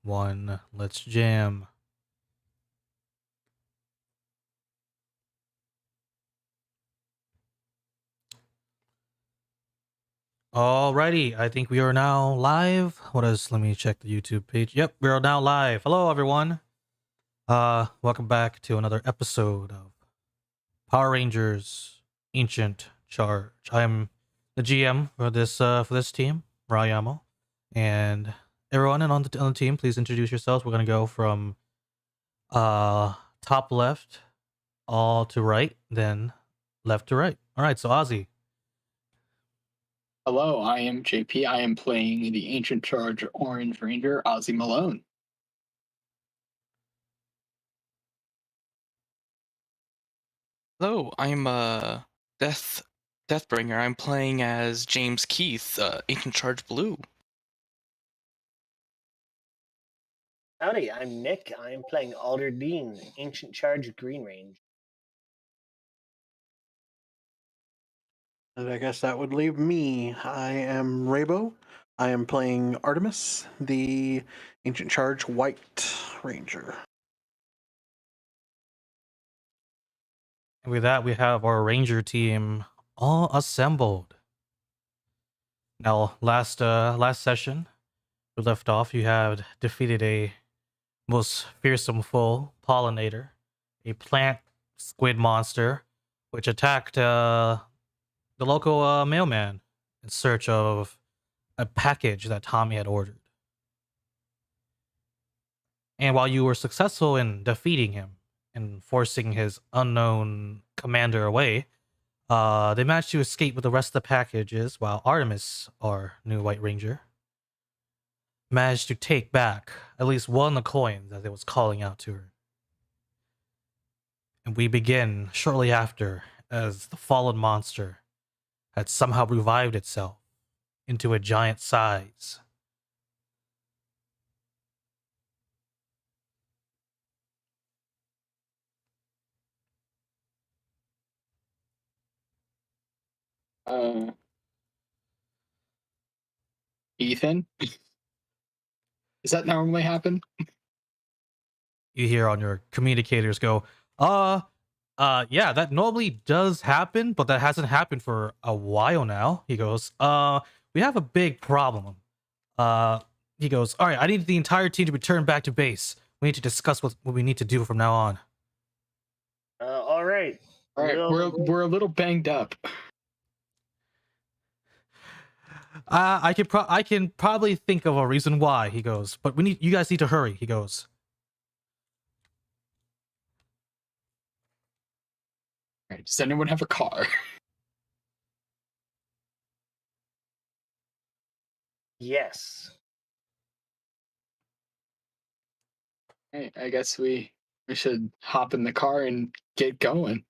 1. Let's jam. Alrighty, I think we are now live. Let me check the YouTube page. Yep, we are now live. Hello everyone. Welcome back to another episode of Power Rangers Ancient Charge. I am the GM for this team, Rayamo. And everyone on the team, please introduce yourselves. We're gonna go from top left all to right, then left to right. Alright, so Ozzy. Hello, I am JP. I am playing the Ancient Charge Orange Ranger, Ozzy Malone. Hello, I'm Deathbringer. I'm playing as James Keith, Ancient Charge Blue. Howdy, I'm Nick. I'm playing Alder Dean, Ancient Charge Green Range. And I guess that would leave me. I am Raybo. I am playing Artemis, the Ancient Charge White Ranger. And with that, we have our Ranger team all assembled. Now, last session, we left off. You had defeated a most fearsome foe, Pollinator, a plant squid monster, which attacked the local mailman in search of a package that Tommy had ordered. And while you were successful in defeating him and forcing his unknown commander away, they managed to escape with the rest of the packages, while Artemis, our new White Ranger, managed to take back at least one of the coins as it was calling out to her. And we begin shortly after, as the fallen monster had somehow revived itself into a giant size. Ethan? Does that normally happen? You hear on your communicators go, yeah, that normally does happen, but that hasn't happened for a while now. He goes, we have a big problem. He goes, all right, I need the entire team to return back to base. We need to discuss what we need to do from now on. All right. All right, we're a little banged up. I can probably think of a reason why. He goes, but you guys need to hurry. He goes. All right, does anyone have a car? Yes. Hey, I guess we should hop in the car and get going.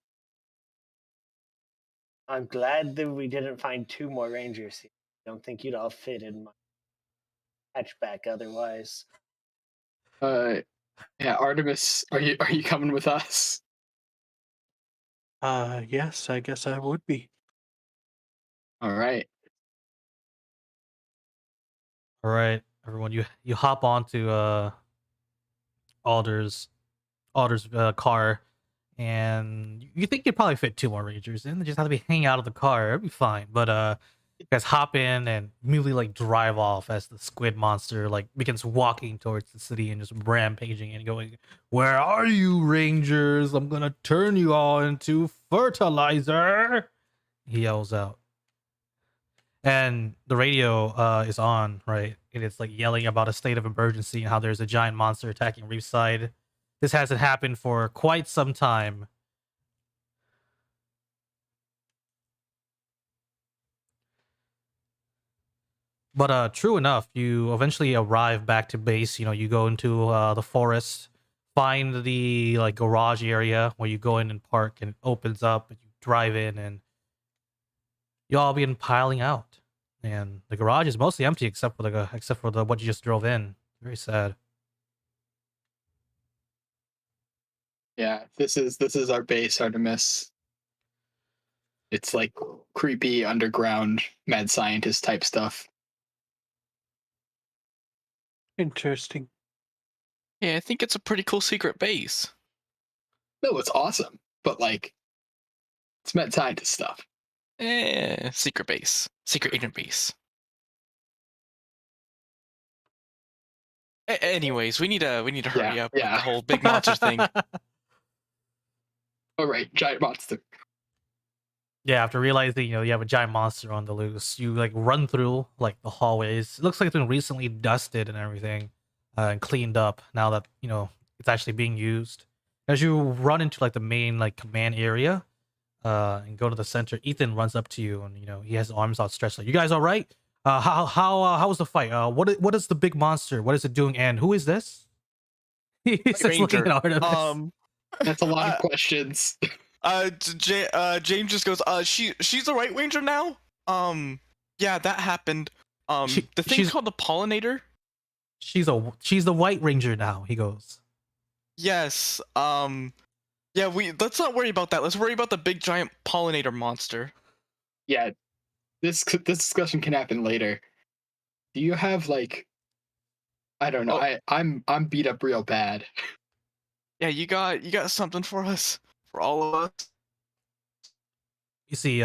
I'm glad that we didn't find two more Rangers here. I don't think you'd all fit in my hatchback otherwise. Yeah, Artemis, are you coming with us? Yes, I guess I would be. All right. All right, everyone, you hop onto Alder's car, and you think you'd probably fit two more Rangers in. They just have to be hanging out of the car. It'd be fine. But you guys hop in and immediately like drive off as the squid monster like begins walking towards the city and just rampaging and going, "Where are you, Rangers? I'm gonna turn you all into fertilizer!" He yells out. And the radio is on, right? And it's like yelling about a state of emergency and how there's a giant monster attacking Reefside. This hasn't happened for quite some time. But true enough, you eventually arrive back to base. You know, you go into the forest, find the like garage area where you go in and park, and it opens up, and you drive in, and you all begin piling out. And the garage is mostly empty except for the what you just drove in. Very sad. Yeah, this is our base, Artemis. It's like creepy underground mad scientist type stuff. Interesting. Yeah, I think it's a pretty cool secret base. No, it's awesome, but like, it's mad scientist stuff. Secret base. Secret agent base. Anyways, we need to hurry up with yeah. the whole big monster thing. All right, giant monster. Yeah, after realizing you have a giant monster on the loose, you like run through like the hallways. It looks like it's been recently dusted and everything, and cleaned up now that it's actually being used. As you run into like the main like command area, and go to the center, Ethan runs up to you and he has his arms outstretched like, "You guys all right? How was the fight? What is the big monster? What is it doing? And who is this?" He's just looking at Artemis. That's a lot of Uh, questions. James just goes, she's a right ranger now. Yeah, that happened. She- The thing's she's- called the Pollinator. She's the White Ranger now. He goes. Yes. Yeah, let's not worry about that. Let's worry about the big giant pollinator monster. Yeah, this discussion can happen later. Do you have like, I don't know. Oh. I'm beat up real bad. Yeah, you got something for us, for all of us. You see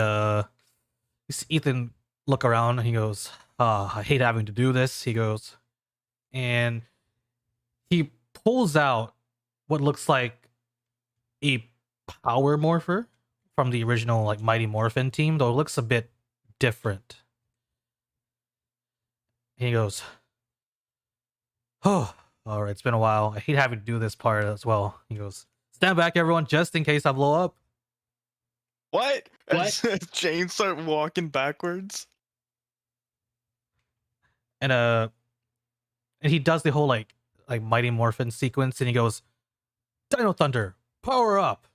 Ethan look around and he goes, I hate having to do this. He goes, and he pulls out what looks like a power morpher from the original like Mighty Morphin team, though it looks a bit different. And he goes, "Oh, all right, it's been a while. I hate having to do this part as well." He goes, "Stand back, everyone, just in case I blow up." What? What? As James start walking backwards. And he does the whole like Mighty Morphin sequence, and he goes, "Dino Thunder, power up!"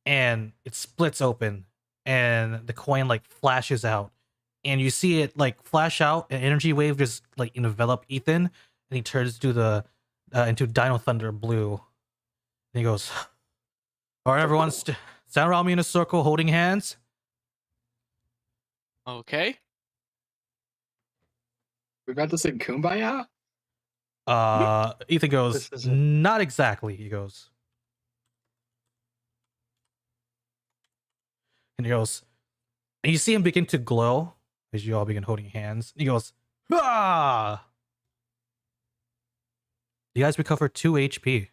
And it splits open, and the coin like flashes out, and you see it like flash out. An energy wave just like envelop Ethan, and he turns to the into Dino Thunder Blue. And he goes, "All right, everyone, stand around me in a circle, holding hands." Okay. We about to sing Kumbaya? Ethan goes, This isn't- "Not exactly." He goes, and he goes, and you see him begin to glow as you all begin holding hands. He goes, "Ah!" You guys recover 2 HP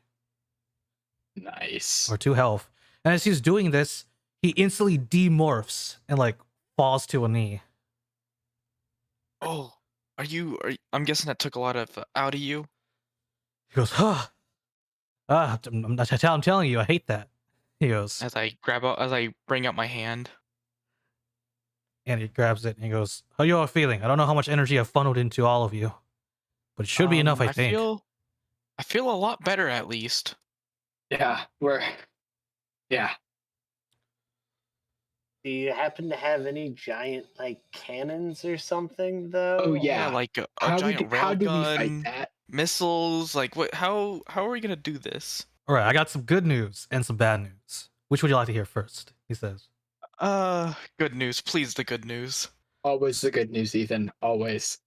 Nice. or 2 health, and as he's doing this, he instantly demorphs and like falls to a knee. Oh, I'm guessing that took a lot of out of you. He goes, I'm telling you, I hate that." He goes, As I bring out my hand. and he grabs it and he goes, "How you all feeling? I don't know how much energy I've funneled into all of you, but it should be enough, I think." I feel a lot better at least. Yeah, yeah. Do you happen to have any giant like cannons or something though? Oh, yeah. Like a How giant how do we fight railgun, that? missiles. Like what? How are we gonna do this? All right, I got some good news and some bad news. Which would you like to hear first? He says. Good news, please. The good news. Always the good news, Ethan. Always.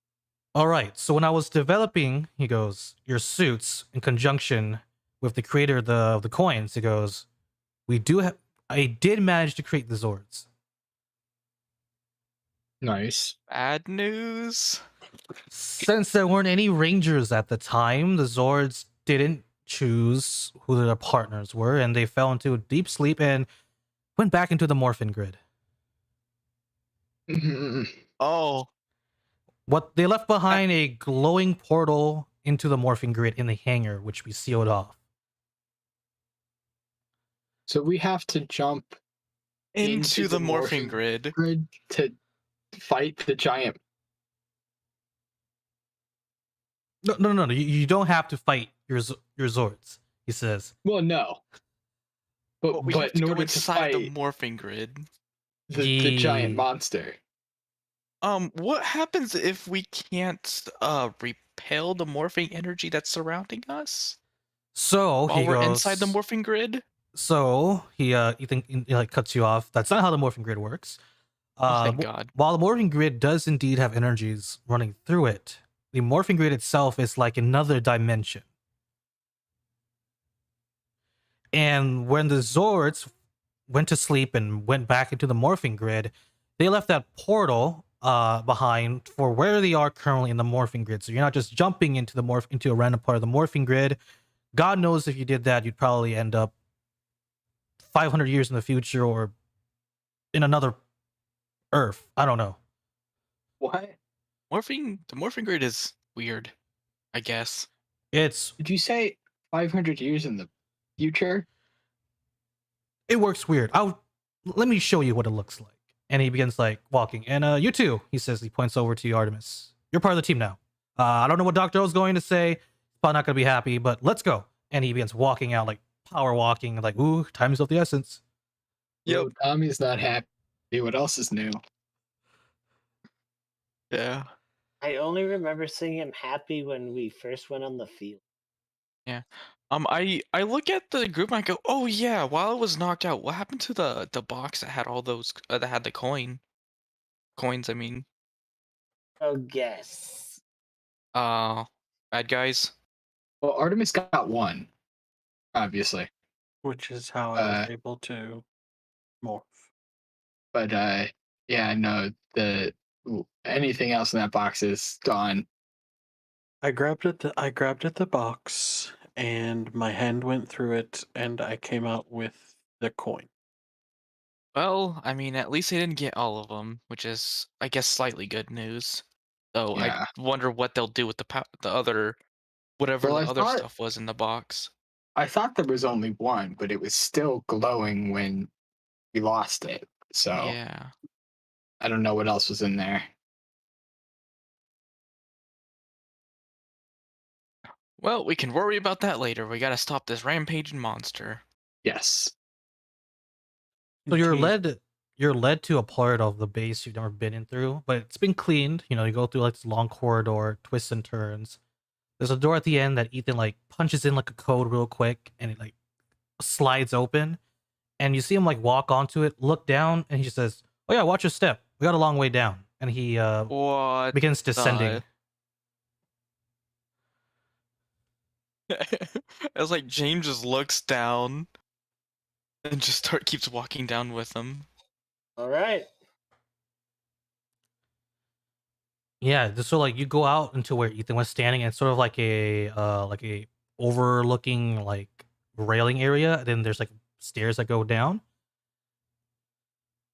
All right, so when I was developing, he goes, your suits in conjunction with the creator of the coins, he goes, I did manage to create the Zords. Nice. Bad news. Since there weren't any Rangers at the time, the Zords didn't choose who their partners were, and they fell into a deep sleep and went back into the Morphin Grid. Oh, What they left behind a glowing portal into the Morphin Grid in the hangar, which we sealed off. So we have to jump into the morphing grid. to fight the giant. No. You don't have to fight your Zords, he says. Well, no. But, We have to in go order to inside the fight morphing grid. the giant Ye- monster. What happens if we can't repel the morphing energy that's surrounding us So while he we're goes inside the morphing grid? So he he like cuts you off. That's not how the Morphin Grid works. Oh, thank God. While the Morphin Grid does indeed have energies running through it, the Morphin Grid itself is like another dimension. And when the Zords went to sleep and went back into the morphing grid, they left that portal behind for where they are currently in the morphing grid. So you're not just jumping into into a random part of the morphing grid. God knows if you did that, you'd probably end up 500 years in the future or in another Earth. I don't know. What? The morphing grid is weird, I guess. It's Did you say 500 years in the future? it works weird. Let me show you what it looks like. And he begins like walking. And you too, he says. He points over to you, Artemis. You're part of the team now. I don't know what Doctor O's going to say. Probably not going to be happy, but let's go. And he begins walking out, like power walking, like ooh, time is of the essence. Yep. Oh, Tommy's not happy. What else is new? Yeah. I only remember seeing him happy when we first went on the field. I look at the group and I go, oh yeah, while it was knocked out, what happened to the box that had all those that had the coins? I mean, Oh, guess. bad guys. Well, Artemis got one, obviously. Which is how I was able to morph. But yeah, no, anything else in that box is gone. I grabbed at the box, and my hand went through it, and I came out with the coin. Well, I mean, at least they didn't get all of them, which is, I guess, slightly good news. So Yeah. I wonder what they'll do with the other, whatever Well, the I other thought- stuff was in the box. I thought there was only one, but it was still glowing when we lost it. So Yeah. I don't know what else was in there. Well, we can worry about that later. We gotta stop this rampaging monster. Yes. So you're Indeed. led to a part of the base you've never been in through, but it's been cleaned. You know, you go through like this long corridor, twists and turns. There's a door at the end that Ethan like punches in like a code real quick, and it like slides open, and you see him like walk onto it, look down, and he just says, "Oh yeah, watch your step. We got a long way down." And he What? begins descending. It's like James just looks down and just keeps walking down with him. All right. Yeah, so like you go out into where Ethan was standing, and it's sort of like a overlooking like railing area. And then there's like stairs that go down.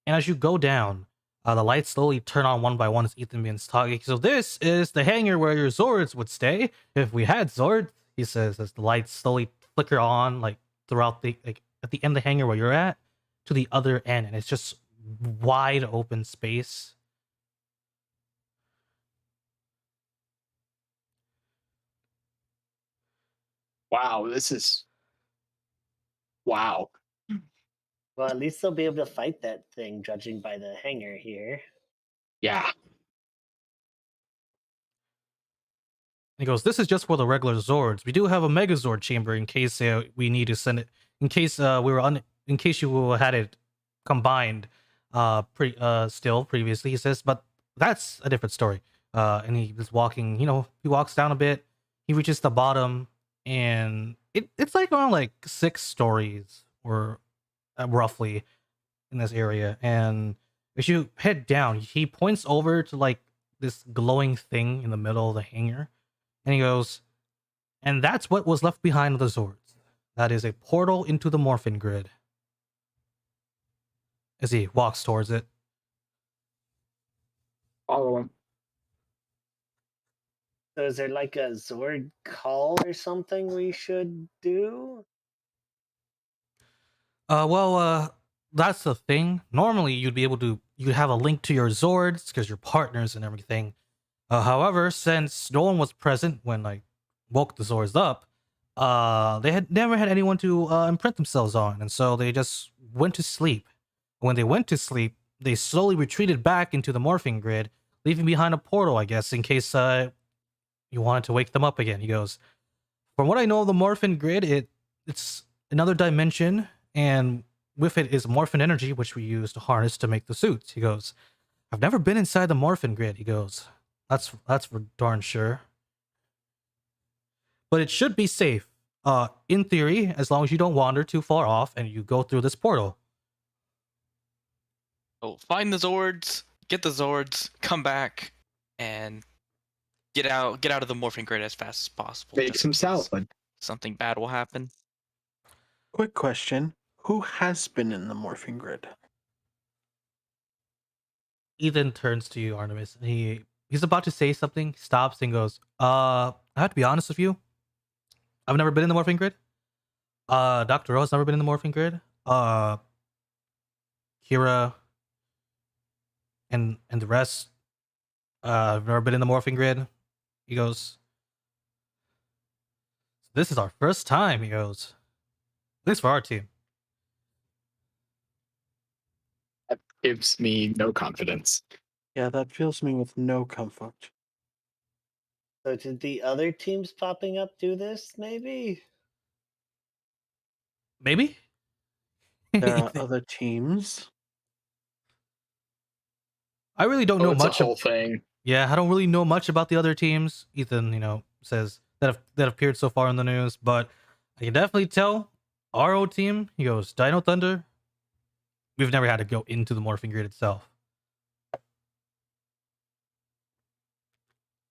And as you go down, the lights slowly turn on one by one as Ethan begins talking. So this is the hangar where your Zords would stay if we had Zords, he says, as the lights slowly flicker on like throughout the like at the end of the hangar where you're at to the other end, and it's just wide open space. Wow, this is wow. Well, at least they'll be able to fight that thing, judging by the hangar here. Yeah. He goes, "This is just for the regular Zords. We do have a Megazord chamber in case we need to send it. In case in case you had it combined, still previously." He says, "But that's a different story." And he was walking. You know, he walks down a bit. He reaches the bottom, and it's like around like 6 stories or roughly in this area. And as you head down, he points over to like this glowing thing in the middle of the hangar. And he goes, "And that's what was left behind of the Zords. That is a portal into the Morphin Grid." As he walks towards it. Follow him. So is there like a Zord call or something we should do? That's the thing. Normally, you'd have a link to your Zords because you're partners and everything. However, since no one was present when I woke the Zords up, they had never had anyone to imprint themselves on, and so they just went to sleep. When they went to sleep, they slowly retreated back into the morphing grid, leaving behind a portal, I guess, in case you wanted to wake them up again. He goes, "From what I know of the morphin grid, it's another dimension, and with it is morphin energy, which we use to harness to make the suits." He goes, "I've never been inside the morphin grid." He goes, That's for darn sure. But it should be safe. In theory, as long as you don't wander too far off and you go through this portal. Oh, find the zords, get the zords, come back, and get out of the morphing grid as fast as possible. Make just some in case salad. something bad will happen. Quick question: who has been in the morphing grid? Ethan turns to you, Artemis, and he's about to say something, stops and goes, I have to be honest with you. I've never been in the morphing grid. Dr. Ro's never been in the morphing grid. Kira and the rest, I've never been in the morphing grid. He goes, this is our first time, he goes. At least for our team. That gives me no confidence. Yeah, that fills me with no comfort. So did the other teams popping up do this? Maybe. Maybe? There are other teams. I really don't Oh, know it's a much. whole thing. Yeah, I don't really know much about the other teams. Ethan, says that have appeared so far in the news, but I can definitely tell our old team. He goes, Dino Thunder. We've never had to go into the morphing grid itself.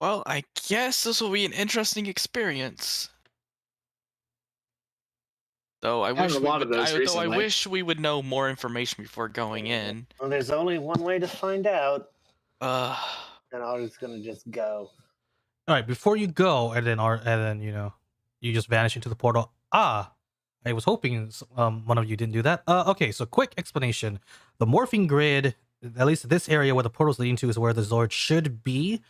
Well, I guess this will be an interesting experience. Though I Had wish a we lot of would. those Though I recently. wish we would know more information before going in. Well, there's only one way to find out, Uh, and I'm just gonna just go. All right, before you go, and then you just vanish into the portal. I was hoping one of you didn't do that. Okay, so quick explanation: the morphing grid, at least this area where the portal's leading to, is where the Zord should be.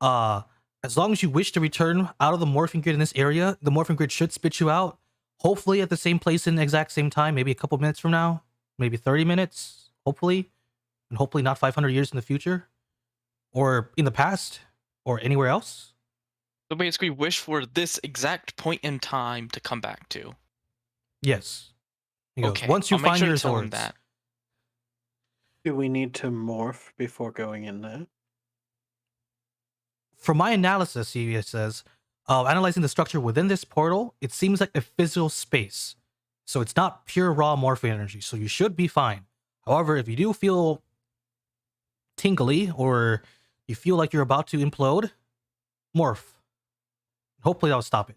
As long as you wish to return out of the morphing grid in this area, the morphing grid should spit you out. Hopefully at the same place in the exact same time, maybe a couple minutes from now, maybe 30 minutes, hopefully, and hopefully not 500 years in the future, or in the past, or anywhere else. so basically, wish for this exact point in time to come back to. Yes. He goes, Okay, once you I'll make find sure your to tell him zords. that. Do we need to morph before going in there? From my analysis, he says, analyzing the structure within this portal, it seems like a physical space. So it's not pure raw morphing energy, so you should be fine. However, if you do feel tingly or you feel like you're about to implode, morph. Hopefully that'll stop it.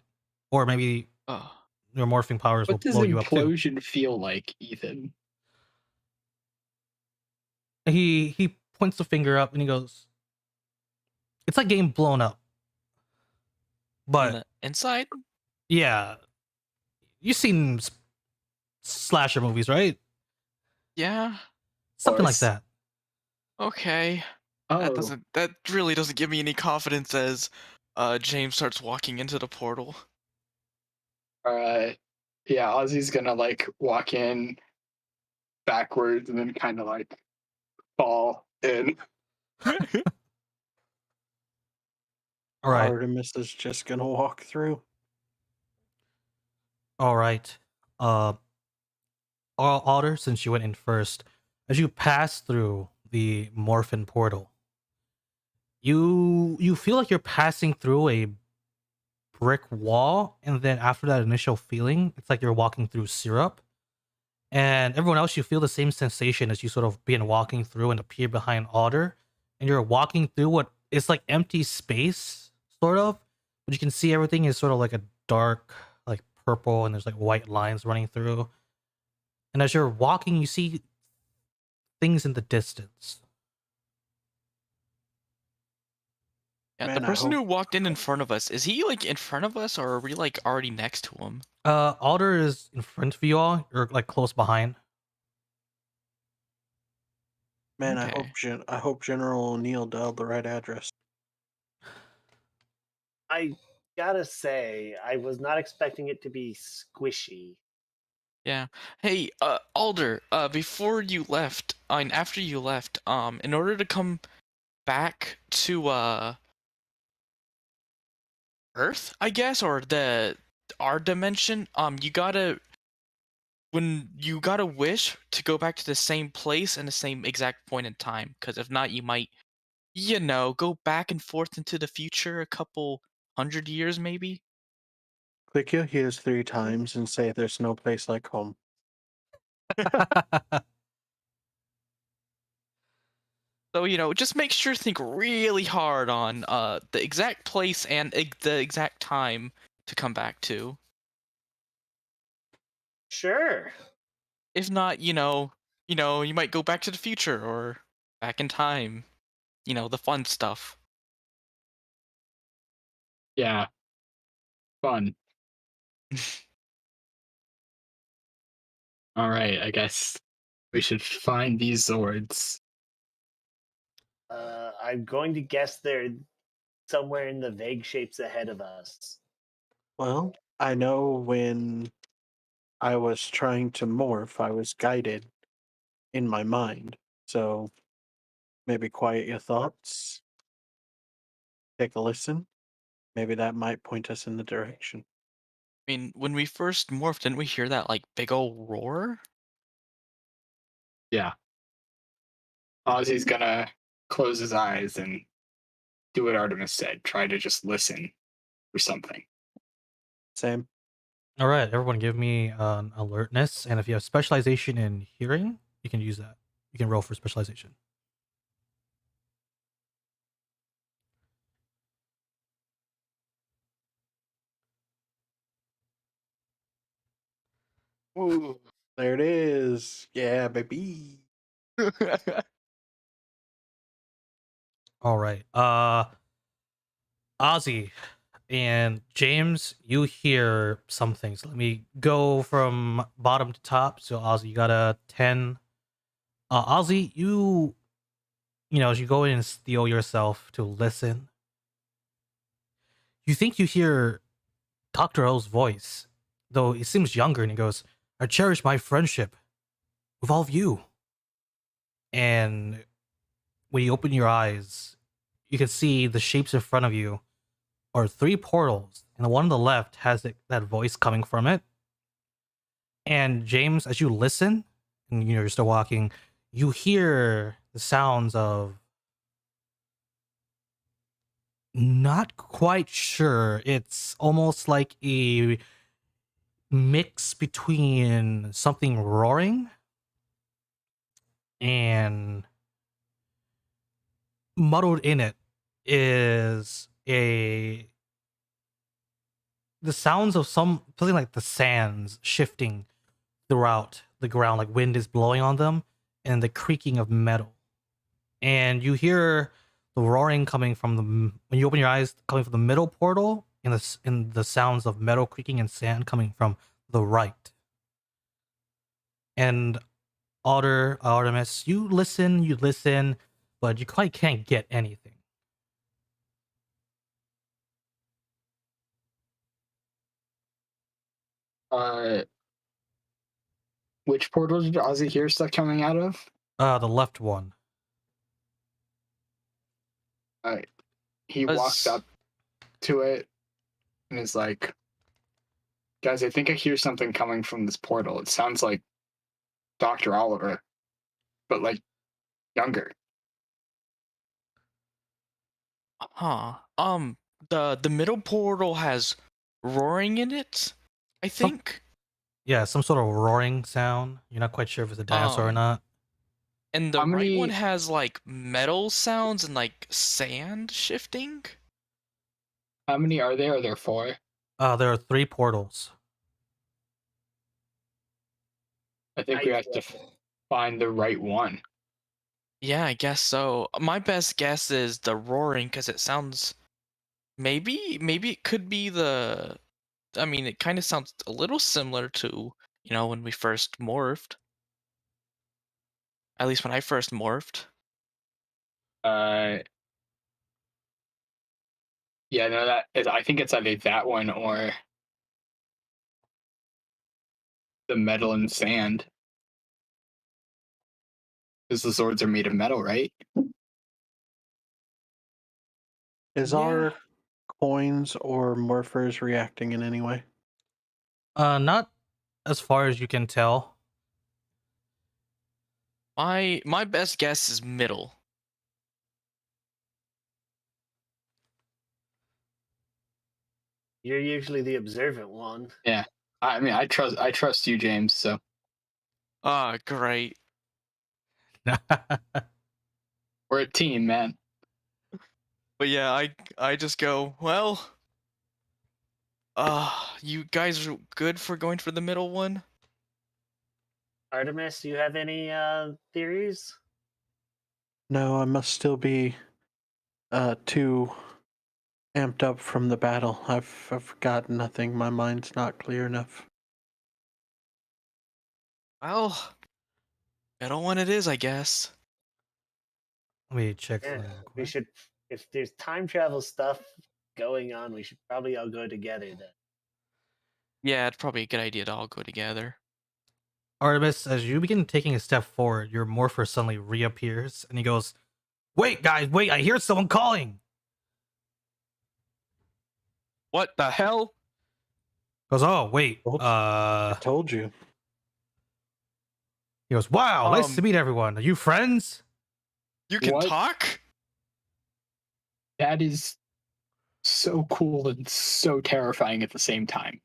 Or maybe Oh, your morphing powers will What does blow you up too. implosion feel like, Ethan? He points the finger up and he goes, it's like getting blown up. on But the inside. yeah, you've seen slasher movies, right? Yeah. Something like course. that. Okay. Oh, That really doesn't give me any confidence as James starts walking into the portal. yeah, Ozzy's gonna like walk in backwards and then kind of like fall in. All right. Artemis is just gonna walk through. All right. Otter, since you went in first, as you pass through the Morphin portal, you feel like you're passing through a brick wall, and then after that initial feeling, it's like you're walking through syrup. And everyone else, you feel the same sensation as you sort of begin walking through and appear behind Otter, and you're walking through what is like empty space, sort of, but you can see everything is sort of like a dark, like purple, and there's like white lines running through. And as you're walking, you see things in the distance. Yeah, Man, the I person hope- who walked in front of us, is he like in front of us or are we like already next to him? Alder is in front of you all, or like close behind. Man, Okay. I hope General O'Neill dialed the right address. I gotta say, I was not expecting it to be squishy. Yeah. Hey, Alder, before you left, and after you left, in order to come back to Earth, I guess, or our dimension, you gotta wish to go back to the same place and the same exact point in time, because if not, you might, go back and forth into the future a couple 100 years, maybe. Click your heels 3 times and say there's no place like home. So, just make sure to think really hard on the exact place and the exact time to come back to. Sure. If not, you might go back to the future or back in time. The fun stuff. Yeah, fun. All right, I guess we should find these zords. I'm going to guess they're somewhere in the vague shapes ahead of us. Well, I know when I was trying to morph, I was guided in my mind. So maybe quiet your thoughts, take a listen. Maybe that might point us in the direction. I mean, when we first morphed, didn't we hear that like big old roar? Yeah. Ozzy's gonna close his eyes and do what Artemis said. Try to just listen for something. Same. All right, everyone, give me an alertness, and if you have specialization in hearing, you can use that. You can roll for specialization. Ooh, there it is. Yeah, baby. All right. Ozzy and James, you hear some things. Let me go from bottom to top. So Ozzy, you got a 10. Ozzy, as you go in and steel yourself to listen, you think you hear Dr. O's voice, though it seems younger, and he goes, "I cherish my friendship with all of you." And when you open your eyes, you can see the shapes in front of you are 3 portals, and the one on the left has that voice coming from it. And James, as you listen, and you're still walking, you hear the sounds of, not quite sure. It's almost like a mix between something roaring and muddled in it is the sounds of something like the sands shifting throughout the ground, like wind is blowing on them, and the creaking of metal. And you hear the roaring coming from when you open your eyes, coming from the middle portal, and the sounds of metal creaking and sand coming from the right. And Artemis, you listen, but you quite can't get anything. Uh, which portal did Ozzy hear stuff coming out of? The left one. He walks up to it and is like, "Guys, I think I hear something coming from this portal. It sounds like Dr. Oliver, but like younger." Huh. The middle portal has roaring in it, I Some- think. Yeah, some sort of roaring sound. You're not quite sure if it's a dinosaur or not. And the How right many- one has like metal sounds and like sand shifting. How many are there? Are there 4? There are 3 portals. I think we have to find the right one. Yeah, I guess so. My best guess is the roaring because it sounds maybe it could be I mean, it kind of sounds a little similar to, when we first morphed. At least when I first morphed. Yeah, no, I think it's either that one or the metal and sand. Because the swords are made of metal, right? Is Yeah. our coins or morphers reacting in any way? Not as far as you can tell. My best guess is middle. You're usually the observant one. Yeah. I mean, I trust you, James. So Ah, great. we're a team, man. But yeah, I just go, well, you guys are good for going for the middle one? Artemis, do you have any theories? No, I must still be too amped up from the battle. I've got nothing. My mind's not clear enough. Well, middle one it is, I guess. Let me check Yeah, something real we quick. should. If there's time travel stuff going on, we should probably all go together then. Yeah, it's probably a good idea to all go together. Artemis, as you begin taking a step forward, your morpher suddenly reappears and he goes, "Wait, guys, wait, I hear someone calling." What the hell? Goes, "Oh, wait. I told you. He goes, "Wow, nice to meet everyone. Are you friends?" You can What? talk? That is so cool and so terrifying at the same time.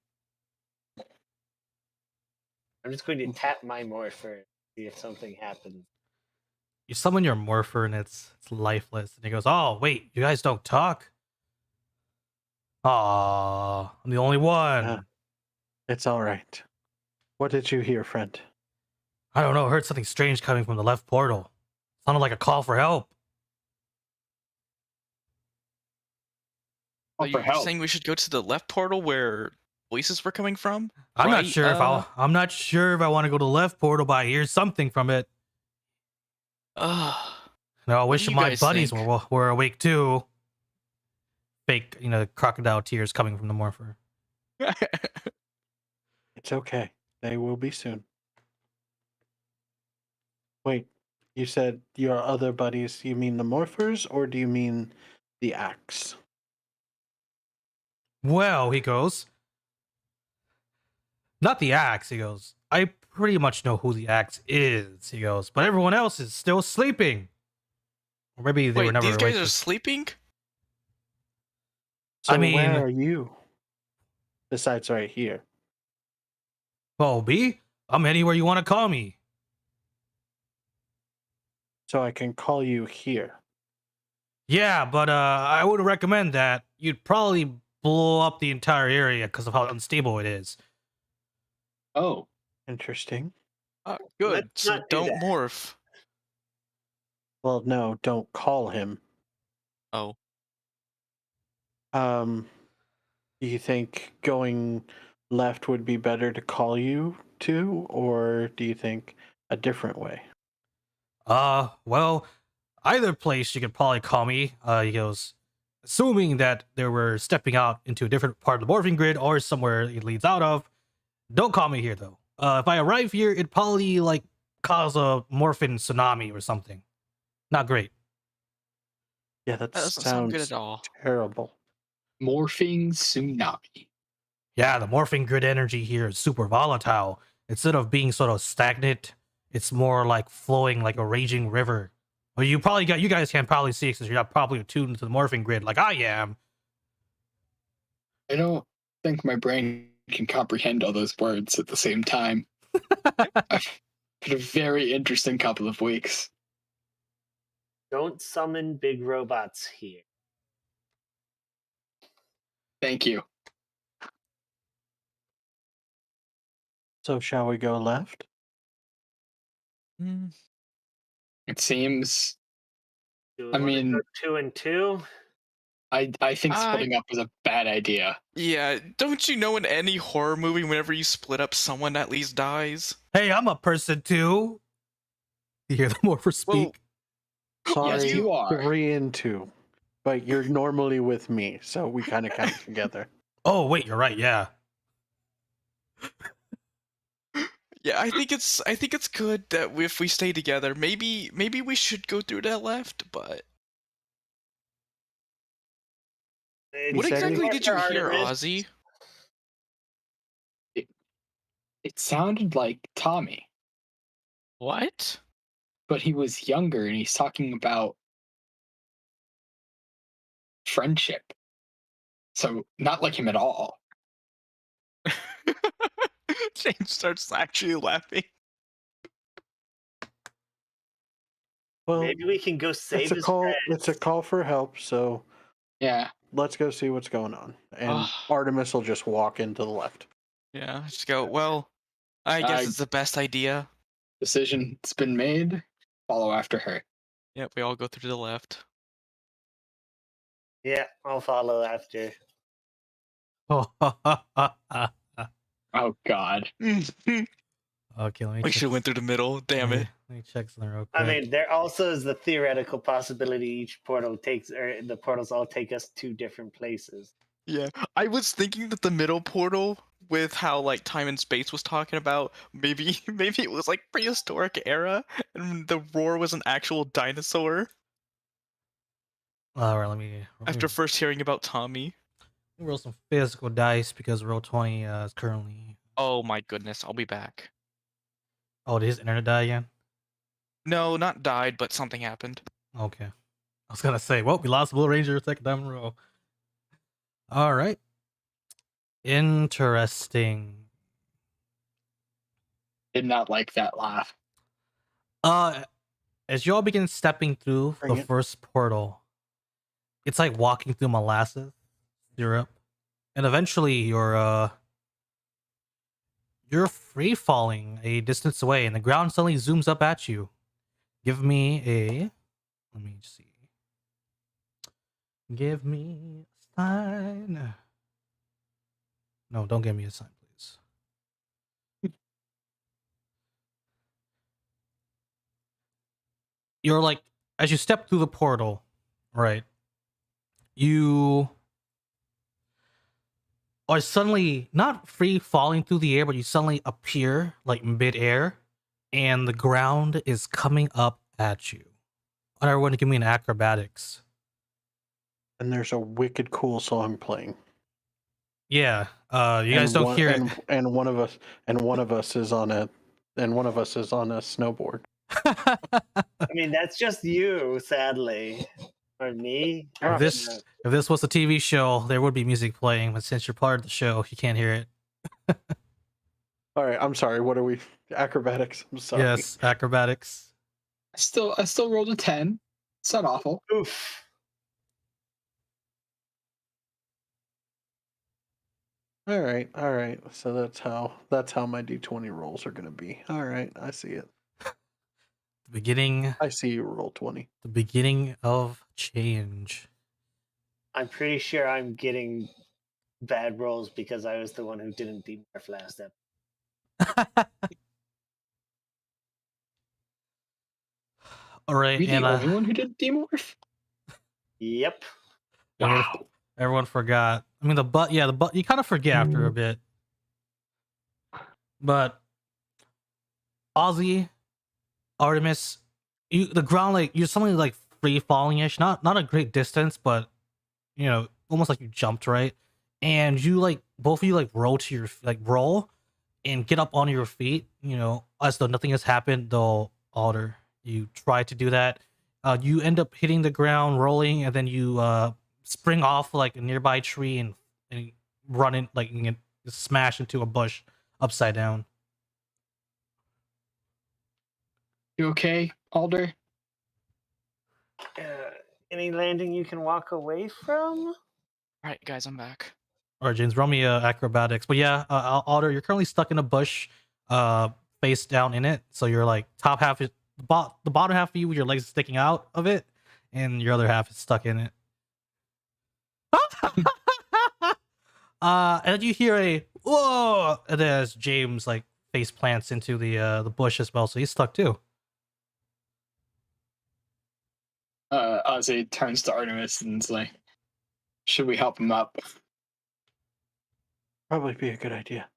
I'm just going to tap my morpher, see if something happens. You summon your morpher and it's lifeless. And he goes, "Oh, wait, you guys don't talk? Aw, I'm the only one. Yeah. It's all right. What did you hear, friend? I don't know, I heard something strange coming from the left portal. Sounded like a call for help." Oh, Are for you help. saying we should go to the left portal where voices were coming from? I'm not Right, sure if I'm not sure if I want to go to the left portal, but I hear something from it. Uh, No, I What wish do you my guys buddies think? were awake too. Fake, crocodile tears coming from the morpher. It's okay. They will be soon. Wait, you said your other buddies, you mean the morphers, or do you mean the axe? Well, he goes, not the axe. He goes, I pretty much know who the axe is. He goes, but everyone else is still sleeping. Or maybe they were Wait, never these guys awake. are sleeping? So I mean, where are you? Besides right here. oh, B, I'm anywhere you want to call me. So I can call you here. Yeah, but I would recommend that. You'd probably blow up the entire area because of how unstable it is. Oh, Interesting. Good. Let's So not do don't that. morph. Well, no, don't call him. Oh. Do you think going left would be better to call you to, or do you think a different way? Well, either place you could probably call me. He goes, assuming that they were stepping out into a different part of the Morphin Grid or somewhere it leads out of. Don't call me here though. If I arrive here, it'd probably like cause a morphin tsunami or something. Not great. Yeah, that That doesn't sound good sounds at all. terrible. morphing tsunami. Yeah, the Morphin Grid energy here is super volatile. Instead of being sort of stagnant, it's more like flowing like a raging river. Well, you guys can probably see since you're not probably attuned to the Morphin Grid like I am. I don't think my brain can comprehend all those words at the same time. I've had a very interesting couple of weeks. Don't summon big robots here. Thank you. So shall we go left? Hmm. It seems. Do we I want to mean- go 2 and 2? I think I- splitting up is a bad idea. Yeah, don't you know in any horror movie, whenever you split up, someone at least dies? Hey, I'm a person too. You hear the morpher speak? Sorry, Yes, you are. 3 and 2. But you're normally with me, so we kind of count together. Oh, wait, you're right. Yeah. Yeah, I think it's good that if we stay together, maybe we should go through that left, but what said exactly it. did you hear, Artemis. Ozzy? It sounded like Tommy, What? but he was younger and he's talking about friendship. So not like him at all. James starts actually laughing. Well, Maybe we can go save it's a his call. friend. It's a call for help. So Yeah. let's go see what's going on. And Ugh. Artemis will just walk into the left. Yeah, just go, well, I guess I- it's the best idea. Decision's been made. Follow after her. Yep, we all go through to the left. Yeah, I'll follow after. Oh God. Okay, let me We check. should have went through the middle. Damn it. Let me check something real quick. I mean, there also is the theoretical possibility each portal takes, or the portals all take us to different places. Yeah, I was thinking that the middle portal, with how like time and space was talking about, maybe it was like prehistoric era, and the roar was an actual dinosaur. All right, let me After first hearing about Tommy. roll some physical dice because roll 20 is currently. Oh my goodness, I'll be back. Oh, did his internet die again? No, not died, but something happened. Okay. I was gonna say, well, we lost Blue Ranger second time in a row. All right. Interesting. Did not like that laugh. As you all begin stepping through Bring the it. first portal, it's like walking through molasses syrup, and eventually you're free falling a distance away, and the ground suddenly zooms up at you. Give me a. Let me see. Give me a sign. No, don't give me a sign, please. You're like, as you step through the portal, right? You are suddenly not free falling through the air, but you suddenly appear like midair, and the ground is coming up at you. And everyone, give me an acrobatics. And there's a wicked cool song playing. Yeah, you guys don't hear it. And one of us is on a snowboard. I mean, that's just you, sadly. Or me. If this was a TV show, there would be music playing, but since you're part of the show, you can't hear it. All right, I'm sorry. What are we? Acrobatics. I'm sorry. Yes, acrobatics. I still rolled a 10. It's not awful. Oof. All right. So that's how my D20 rolls are gonna be. All right, I see it. The beginning. I see you roll 20. The beginning of change. I'm pretty sure I'm getting bad rolls because I was the one who didn't demorph last episode. All right, Are you and the only one who did demorph? Yep. Wow. everyone forgot. I mean, the butt. You kind of forget after a bit. But Ozzy, Artemis, the ground, like you're suddenly like free falling ish, not a great distance, but you know, almost like you jumped, right? And you like both of you like roll and get up on your feet, you know, as though nothing has happened. Though Alder, you try to do that, you end up hitting the ground, rolling, and then you spring off like a nearby tree and run in like and smash into a bush upside down. You okay, Alder? Any landing you can walk away from? Alright, guys, I'm back. All right, James, roll me acrobatics. But yeah, Alder, you're currently stuck in a bush, face down in it. So you're like top half is the bottom half of you with your legs sticking out of it, and your other half is stuck in it. And then you hear a whoa, and then as James like face plants into the bush as well, so he's stuck too. Ozzy turns to Artemis and is like, should we help him up? Probably be a good idea.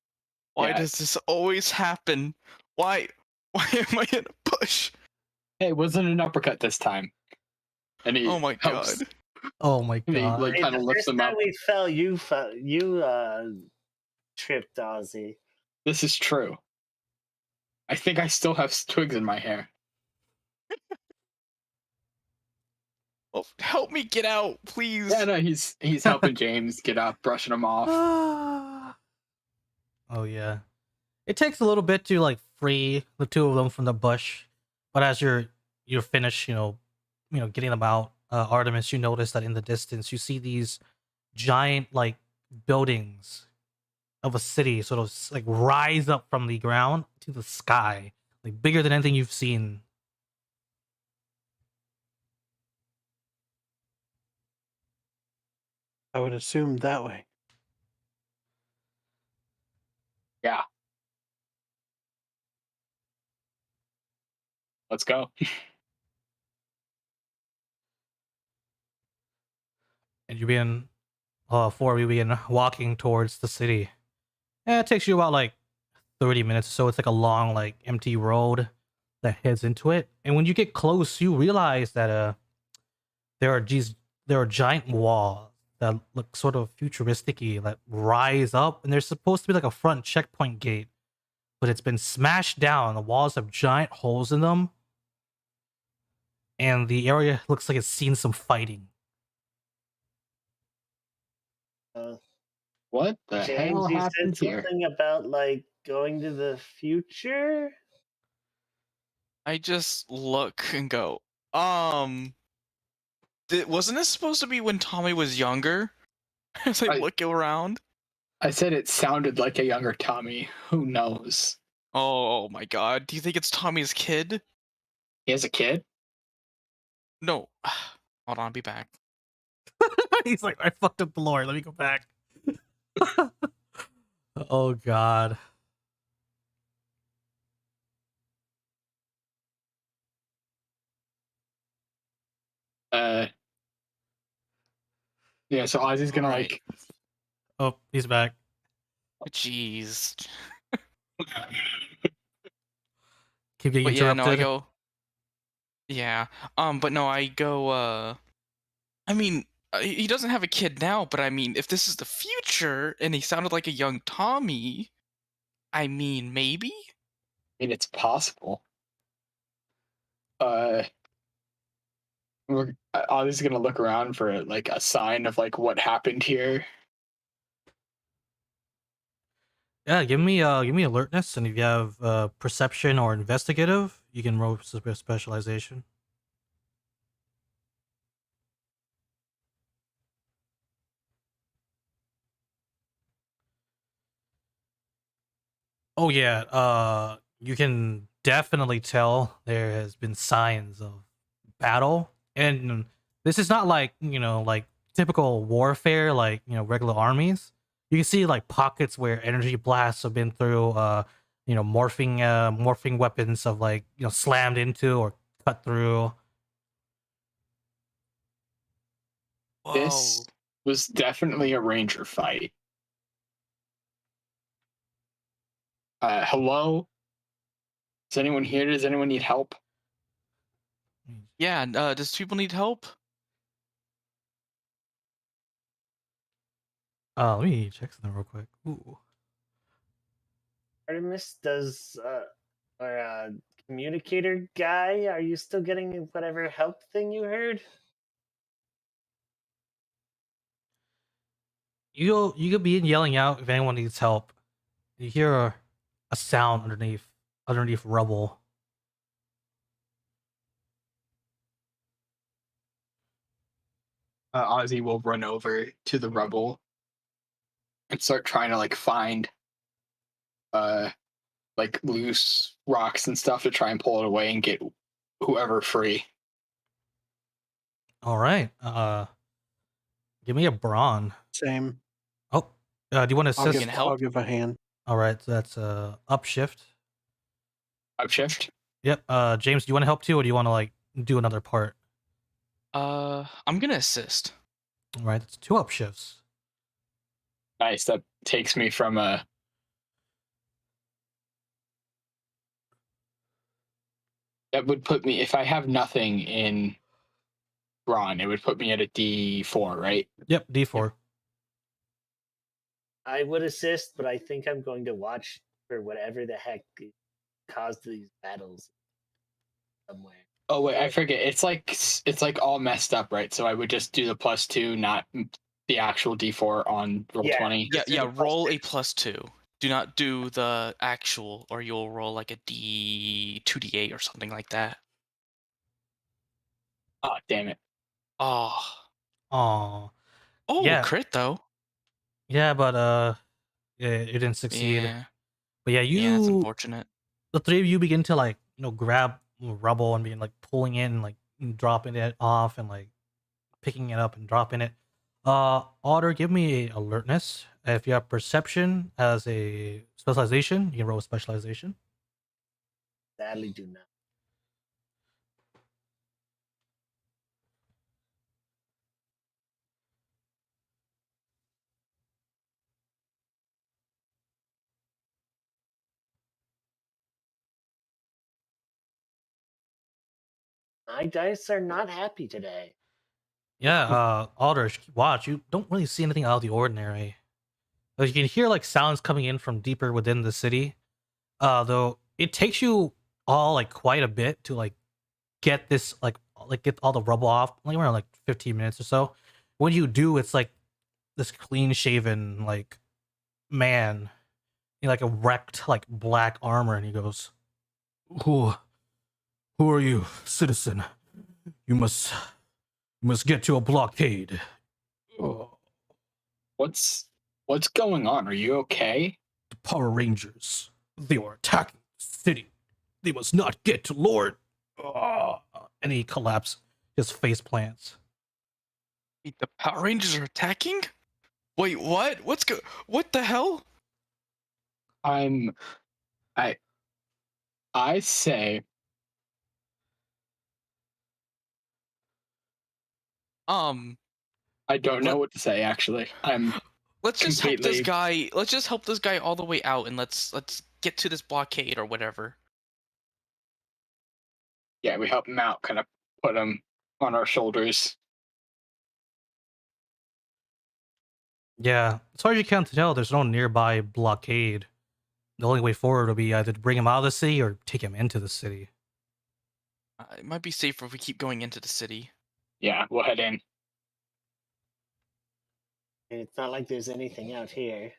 Why Yeah. does this always happen? Why am I in a bush? Hey, it wasn't an uppercut this time. And he Oh my helps. god. Oh my He, god! like, Hey, kind of the lifts first him time up. we fell, you tripped Ozzy. This is true. I think I still have twigs in my hair. Oh, help me get out, please. Yeah, no, he's helping James get up, brushing him off. Oh yeah. It takes a little bit to like free the two of them from the bush, but as you're finished, getting them out, Artemis, you notice that in the distance you see these giant like buildings of a city sort of like rise up from the ground to the sky, like bigger than anything you've seen. I would assume that way. Yeah. Let's go. And you begin, before we begin walking towards the city. And it takes you about like 30 minutes, so it's like a long, like empty road that heads into it. And when you get close, you realize that there are giant walls that look sort of futuristic-y that rise up, and there's supposed to be like a front checkpoint gate, but it's been smashed down. The walls have giant holes in them, and the area looks like it's seen some fighting. What the James, hell you said happened here? something about like going to the future. I just look and go, wasn't this supposed to be when Tommy was younger? As I look around. I said it sounded like a younger Tommy. Who knows? Oh my god. Do you think it's Tommy's kid? He has a kid? No. Hold on, be back. He's like, I fucked up the lore. Let me go back. Oh god. Yeah, so Ozzy's gonna like Oh, he's back. Jeez. Keep getting But yeah, no, I interrupted. go. Yeah. But no, I go, I mean, he doesn't have a kid now, but I mean, if this is the future and he sounded like a young Tommy, I mean, maybe? I mean, it's possible. Ozzy's gonna look around for like a sign of like what happened here. Yeah, give me alertness, and if you have perception or investigative, you can roll specialization. Oh yeah, you can definitely tell there has been signs of battle, and this is not like like typical warfare, like regular armies. You can see like pockets where energy blasts have been through, morphing weapons have like slammed into or cut through. This Whoa. was definitely a ranger fight. Hello? Is anyone here? Does anyone need help? Yeah, does people need help? Let me check something real quick. Ooh. Artemis, does our communicator guy, are you still getting whatever help thing you heard? You could be yelling out if anyone needs help. You hear a sound underneath rubble. Ozzy will run over to the rubble and start trying to like find like loose rocks and stuff to try and pull it away and get whoever free. All right. Give me a brawn. Same. Oh, do you want to I'll assist? give, help? I'll give a hand. All right, so that's upshift. Upshift? Yep. James, do you want to help too, or do you want to like do another part? I'm gonna assist. All right, it's 2 upshifts. Nice. That takes me from a. That would put me, if I have nothing in brawn, it would put me at a D4, right? Yep, D4. I would assist, but I think I'm going to watch for whatever the heck caused these battles somewhere. Oh wait, I forget. It's like all messed up, right? So I would just do the +2, not the actual D4 on roll Yeah. 20. Yeah, Just do yeah. the Roll a +2. +2. Do not do the actual, or you'll roll like a D2D8 or something like that. Oh damn it! Oh, Oh, oh, yeah, crit though. yeah, but yeah, it didn't succeed. Yeah, But yeah, yeah, that's you, unfortunate. the three of you begin to like grab rubble and begin like pulling it and like dropping it off and like picking it up and dropping it. Otter, give me a alertness. If you have perception as a specialization, you can roll a specialization. Sadly, do not. My dice are not happy today. Yeah, Otter, watch. You don't really see anything out of the ordinary. But you can hear like sounds coming in from deeper within the city. Though it takes you all like quite a bit to like get this like get all the rubble off, like around like 15 minutes or so. When you do, it's like this clean shaven like man in like a wrecked like black armor, and he goes, "Who who are you, citizen? You must get to a blockade." Oh, What's going on? Are you okay? the Power Rangers. They are attacking the city. They must not get to Lord. Oh. And he collapses. His face plants. Wait, the Power Rangers are attacking? Wait, what? What the hell? I'm I I say Um, I don't know let, what to say actually. I'm let's just help this completely guy. Let's just help this guy all the way out, and let's get to this blockade or whatever. yeah, we help him out, kind of put him on our shoulders. Yeah, as far as you can tell, there's no nearby blockade. The only way forward will be either to bring him out of the city or take him into the city. It might be safer if we keep going into the city. Yeah, we'll head in. And it's not like there's anything out here.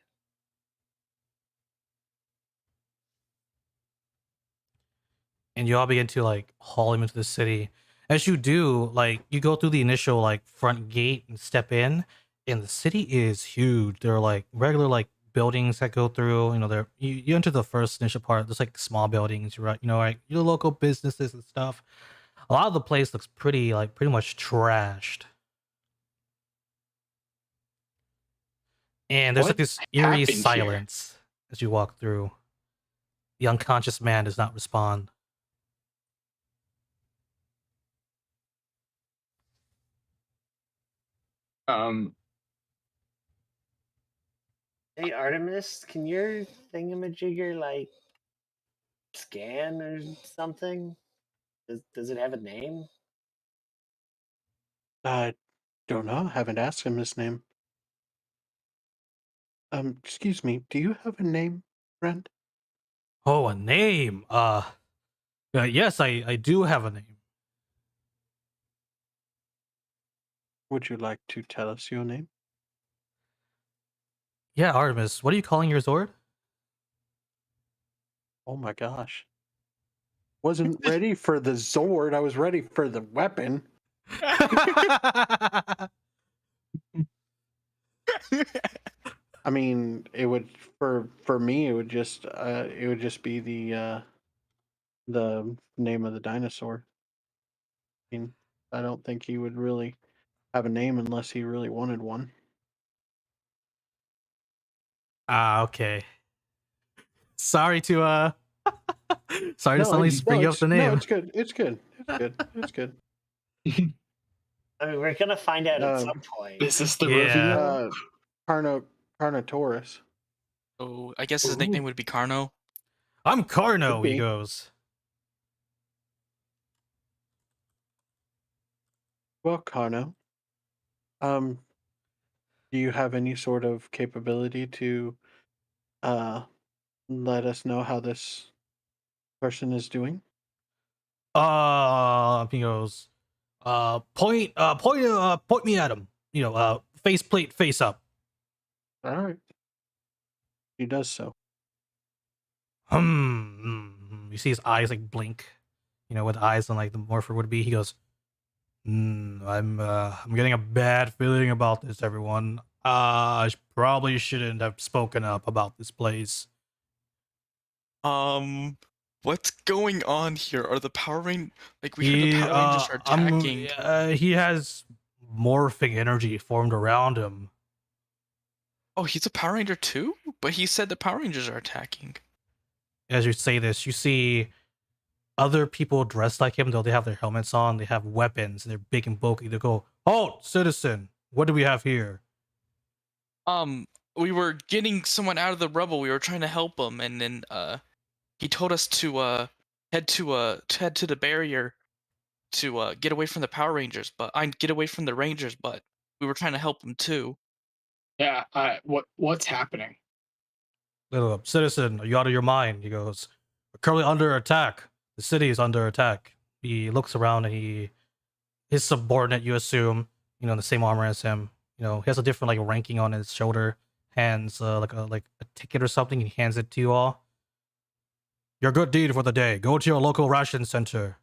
And you all begin to like haul him into the city. As you do, like you go through the initial like front gate and step in, and the city is huge. There are like regular like buildings that go through. You enter the first initial part. There's like small buildings, right? Like your local businesses and stuff. A lot of the place looks pretty much trashed. And there's like What this eerie happened here? silence as you walk through. The unconscious man does not respond. Um, Hey, Artemis, can your thingamajigger like scan or something? Does it have a name? I don't know. Haven't asked him his name. Excuse me. Do you have a name, friend? Oh, a name. Yes, I do have a name. Would you like to tell us your name? Yeah, Artemis. What are you calling your Zord? Oh my gosh. Wasn't ready for the Zord. I was ready for the weapon. I mean, it would for me. It would just be the name of the dinosaur. I mean, I don't think he would really have a name unless he really wanted one. Ah, okay. Sorry to sorry to No, suddenly bring you up the name. it's good. It's good. It's good. It's good. I mean, we're gonna find out at Um, some point. is this the Yeah. reveal? Carnotaurus. Oh, I guess his Ooh. nickname would be Carno. I'm Carno, Could he be. goes. Well, Carno, um, do you have any sort of capability to uh let us know how this person is doing? He goes, point me at him. Face plate, face up. All right. He does so. You see his eyes like blink, with eyes on like the morpher would be. He goes, I'm getting a bad feeling about this, everyone. Probably shouldn't have spoken up about this place. What's going on here? Are the Power Rangers like we heard the Power Rangers are attacking? He has morphing energy formed around him. Oh, he's a Power Ranger too? But he said the Power Rangers are attacking. As you say this, you see other people dressed like him, though they have their helmets on, they have weapons, and they're big and bulky. They go, "Halt, citizen! What do we have here?" We were getting someone out of the rubble. We were trying to help him, and then he told us to head to the barrier to get away from the Power Rangers. But I get away from the Rangers, but we were trying to help him too. Yeah. What's happening? Little citizen, are you out of your mind? He goes, "We're currently under attack. The city is under attack." He looks around and his subordinate, you assume, in the same armor as him. He has a different like ranking on his shoulder. Hands like a ticket or something. And he hands it to you all. "Your good deed for the day. Go to your local ration center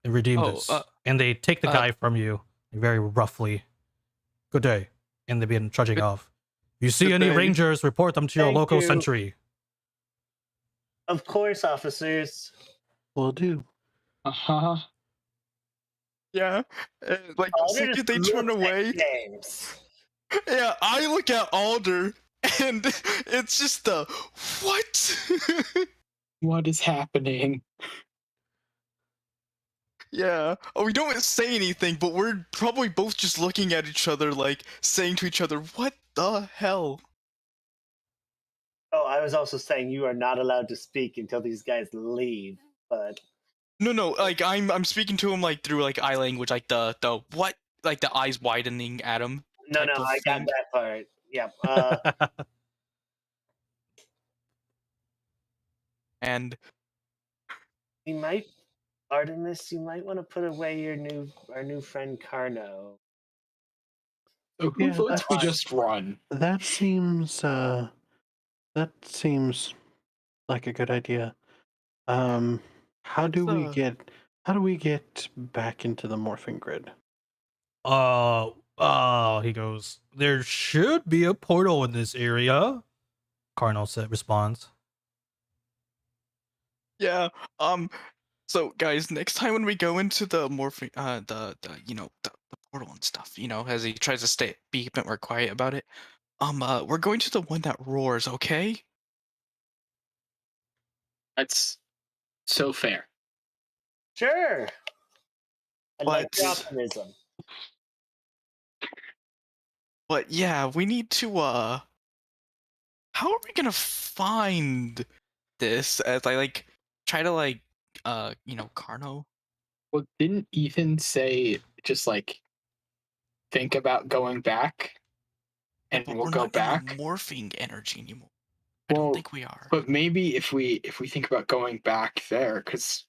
and redeem this." And they take the guy from you very roughly. "Good day," and they begin trudging off. "If you see any Rangers, report them to your local sentry." Of course, officers. Will do. Uh-huh. Yeah, like the second they turn away. James. Yeah, I look at Alder, and it's just the what? What is happening? Yeah. Oh, we don't say anything, but we're probably both just looking at each other, like saying to each other, "What the hell?" Oh, I was also saying you are not allowed to speak until these guys leave. But No, like I'm speaking to him like through like eye language, like the what, like the eyes widening at him. no, type of I got thing. that part. Yep. And You might, Artemis. You might want to put away our new friend Carno. So who votes we just run? That seems like a good idea. How do we get back into the Morphin Grid? He goes, "There should be a portal in this area." Cardinal responds. yeah, so guys, next time when we go into the morphing, the portal and stuff, as he tries to be a bit more quiet about it, we're going to the one that roars, okay? That's so fair. Sure. I like But- your optimism. But yeah, we need to how are we gonna find this as I like try to like Carno? Well, didn't Ethan say just like think about going back and But we'll we're go not back? in the morphing energy anymore. I Well, don't think we are. But maybe if we think about going back there, because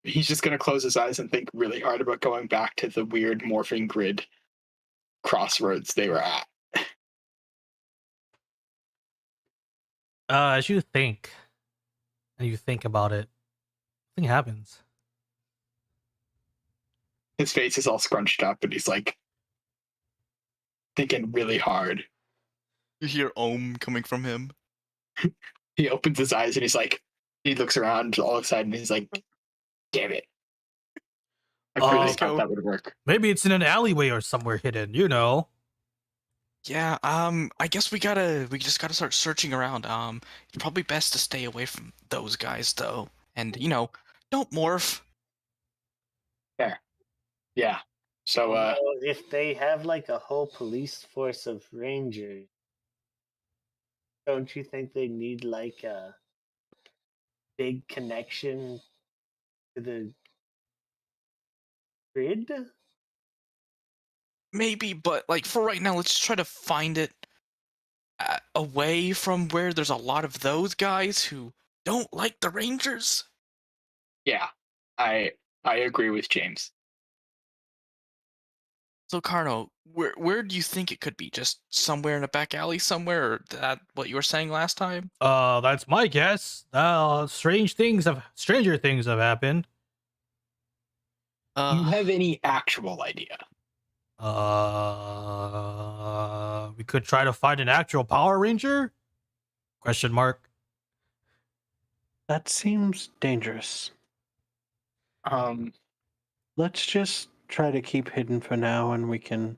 he's just gonna close his eyes and think really hard about going back to the weird morphing grid crossroads they were at. As you think, and you think about it, nothing happens. His face is all scrunched up and he's like thinking really hard. You hear Om coming from him. He opens his eyes and he looks around all excited and he's like, "Damn it. I really thought that would work." Maybe it's in an alleyway or somewhere hidden, Yeah, I guess we just gotta start searching around. It's probably best to stay away from those guys though. And don't morph. There. Yeah. So Well, if they have like a whole police force of rangers, don't you think they need like a big connection to the grid? Maybe, but like for right now, let's try to find it away from where there's a lot of those guys who don't like the Rangers. yeah. I agree with James. So Carno, where do you think it could be? Just somewhere in a back alley somewhere, or that what you were saying last time? That's my guess. Stranger things have happened. Do you have any actual idea? We could try to find an actual Power Ranger? Question mark. That seems dangerous. Let's just try to keep hidden for now, and we can,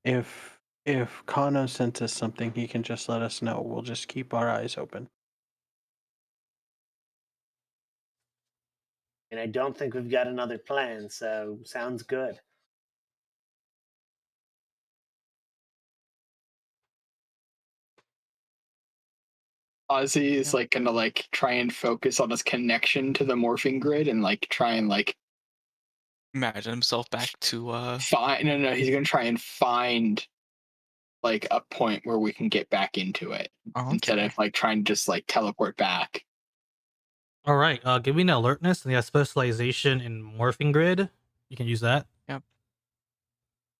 if Kano sent us something, he can just let us know. We'll just keep our eyes open. And I don't think we've got another plan, so sounds good. Ozzy is like gonna like try and focus on his connection to the morphing grid and like try and like imagine himself back to find. No, he's gonna try and find like a point where we can get back into it instead of like trying to just like teleport back. All right. Give me an alertness and the specialization in Morphin Grid. You can use that. Yep.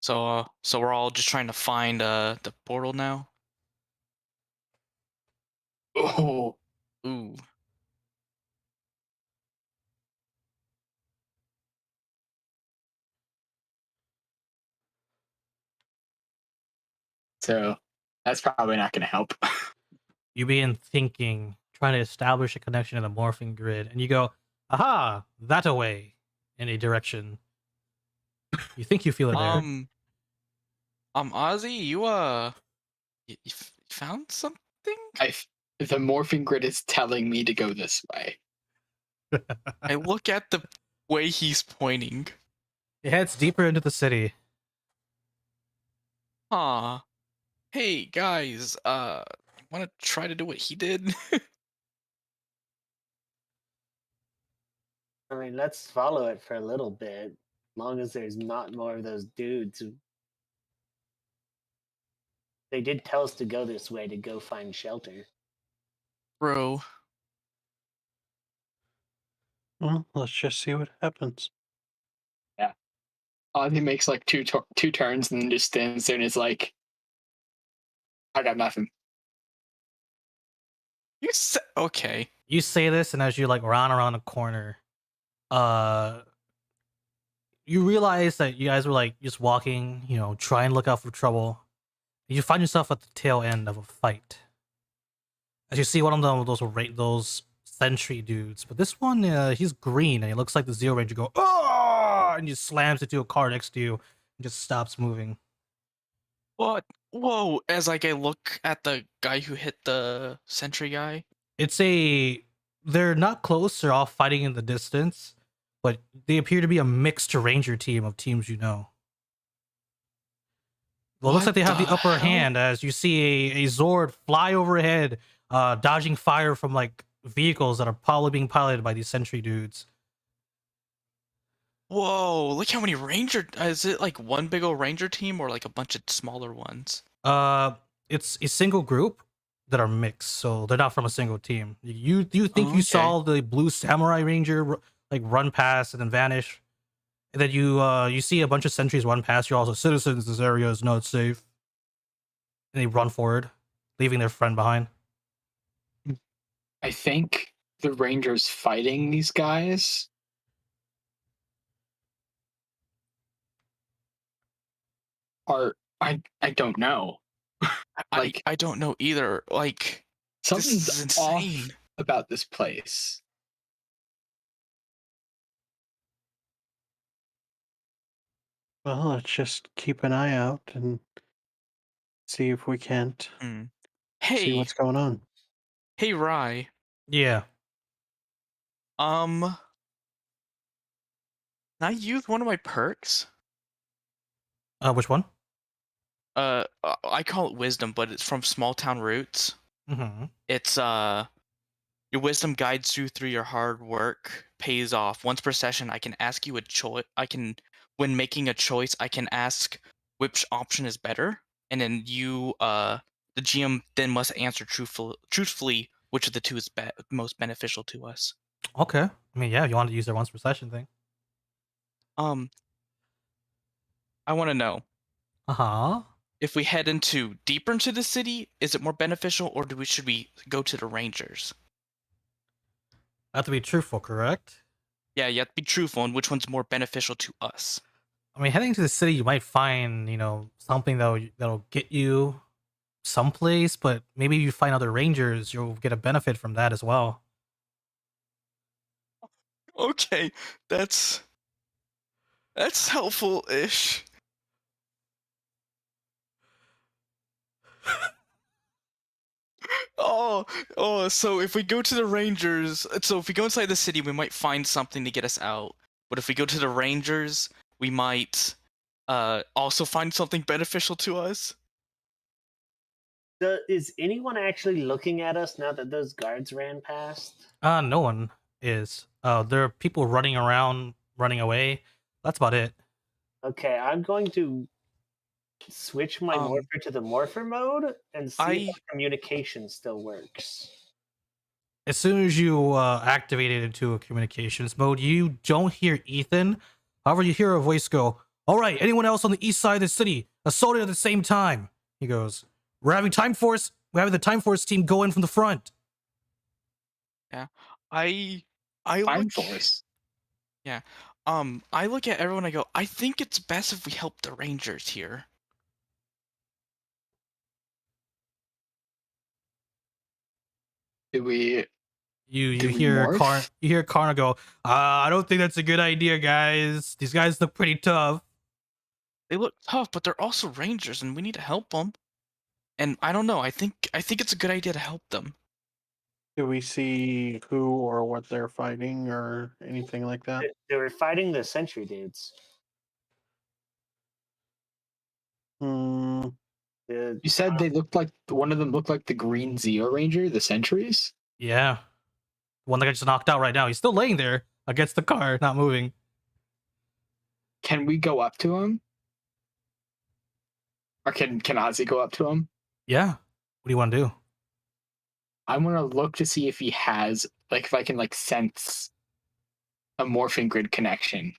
So we're all just trying to find the portal now. Oh, Ooh. so that's probably not gonna help. You begin thinking, trying to establish a connection in the Morphin Grid, and you go, aha, that away, in a direction. You think you feel it there. Ozzy, you found something? The morphing grid is telling me to go this way. I look at the way he's pointing. It heads deeper into the city. Hey guys, want to try to do what he did? I mean, let's follow it for a little bit, as long as there's not more of those dudes. They did tell us to go this way to go find shelter. Bro. Well, let's just see what happens. Yeah. Ozzy makes like two turns and then just stands there and is like, I got nothing. Okay. You say this, and as you like run around a corner, you realize that you guys were like just walking, try and look out for trouble. You find yourself at the tail end of a fight. As you see one of them, those sentry dudes, but this one, he's green and he looks like the Zero Ranger. Go, oh, and he slams into a car next to you and just stops moving. What? Whoa! As like I look at the guy who hit the sentry guy. They're not close. They're all fighting in the distance, but they appear to be a mixed Ranger team of teams you know. Well, it looks like they have the upper hand as you see a Zord fly overhead, dodging fire from like vehicles that are probably being piloted by these sentry dudes. Whoa, look how many Ranger... Is it like one big old Ranger team or like a bunch of smaller ones? It's a single group that are mixed, so they're not from a single team. You think you saw the blue Samurai Ranger like run past and then vanish? And then you see a bunch of sentries run past. You're also citizens. This area is not safe. And they run forward, leaving their friend behind. I think the Rangers fighting these guys are I don't know. Like I don't know either. Like something's this is insane off about this place. Well, let's just keep an eye out and see if we can't see what's going on. Hey, Rye. Yeah. Can I use one of my perks? Which one? I call it wisdom, but it's from Small Town Roots. Mm-hmm. It's your wisdom guides you through your hard work, pays off. Once per session, I can ask you a choice. When making a choice, I can ask which option is better, and then the GM then must answer truthfully which of the two is most beneficial to us. Okay. I mean, yeah, if you want to use their once per session thing. I want to know Uh huh. if we head deeper into the city, is it more beneficial, or should we go to the Rangers? Have to be truthful, correct? Yeah, you have to be truthful on which one's more beneficial to us. I mean, heading to the city, you might find, something that'll get you someplace, but maybe if you find other rangers, you'll get a benefit from that as well. Okay, that's helpful-ish. So if we go to the Rangers, so if we go inside the city, we might find something to get us out. But if we go to the Rangers, we might also find something beneficial to us. Is anyone actually looking at us now that those guards ran past? No one is. There are people running around, running away. That's about it. Okay, I'm going to switch my Um, morpher to the morpher mode and see if I our communication still works. As soon as you activate it into a communications mode, you don't hear Ethan. However, you hear a voice go, "All right, anyone else on the east side of the city, assault it at the same time." He goes, We're having the Time Force team go in from the front." I Time look Force. yeah. I look at everyone. I go, I think it's best if we help the Rangers here. Do we You do we hear morph? Karna go, I don't think that's a good idea, guys. These guys look pretty tough. They look tough, but they're also Rangers, and we need to help them. And I don't know. I think it's a good idea to help them. Do we see who or what they're fighting or anything like that? They were fighting the sentry dudes. Hmm. The, You said they looked like one of them looked like the Green Zeo Ranger, the Sentries. Yeah. One that got just knocked out right now. He's still laying there against the car, not moving. Can we go up to him? Or can Ozzy go up to him? Yeah. What do you want to do? I want to look to see if he has, like, if I can, like, sense a Morphin Grid connection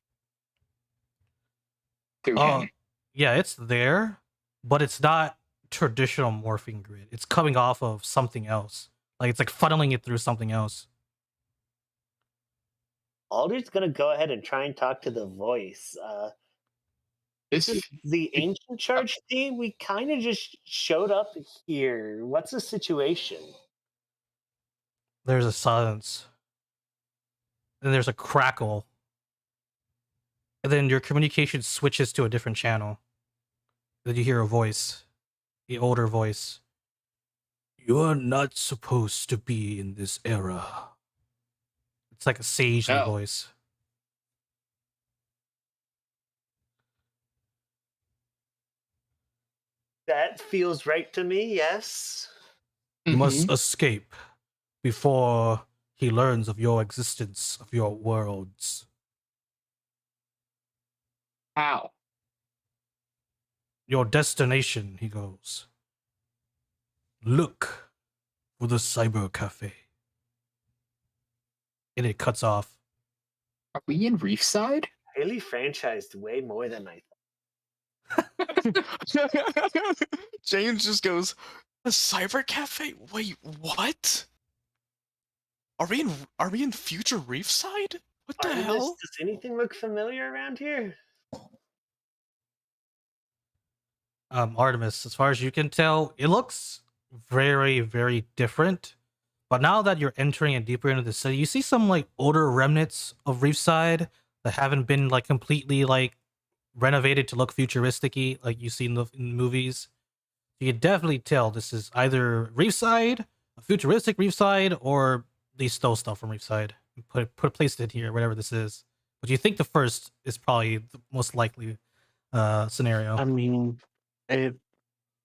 through him. Yeah, it's there, but it's not traditional morphing grid. It's coming off of something else. Like, it's like funneling it through something else. Alder's gonna go ahead and try and talk to the voice. This is the ancient charge team. We kind of just showed up here. What's the situation? There's a silence. Then there's a crackle. And then your communication switches to a different channel. Then you hear a voice. The older voice. You're not supposed to be in this era. It's like a sagely Oh. voice. That feels right to me, yes. You must escape before he learns of your existence, of your worlds. How? Your destination, he goes. Look for the cyber cafe. And it cuts off. Are we in Reefside? Really franchised way more than I James just goes, the cyber cafe? Wait, what? Are we in future Reefside? What the Artemis, hell? does anything look familiar around here? Artemis, as far as you can tell, it looks very, very different. But now that you're entering it deeper into the city, you see some like older remnants of Reefside that haven't been like completely like renovated to look futuristic-y like you see in the movies. You can definitely tell this is either Reefside, a futuristic Reefside, or they stole stuff from Reefside and placed it here, whatever this is. But you think the first is probably the most likely scenario. I mean, it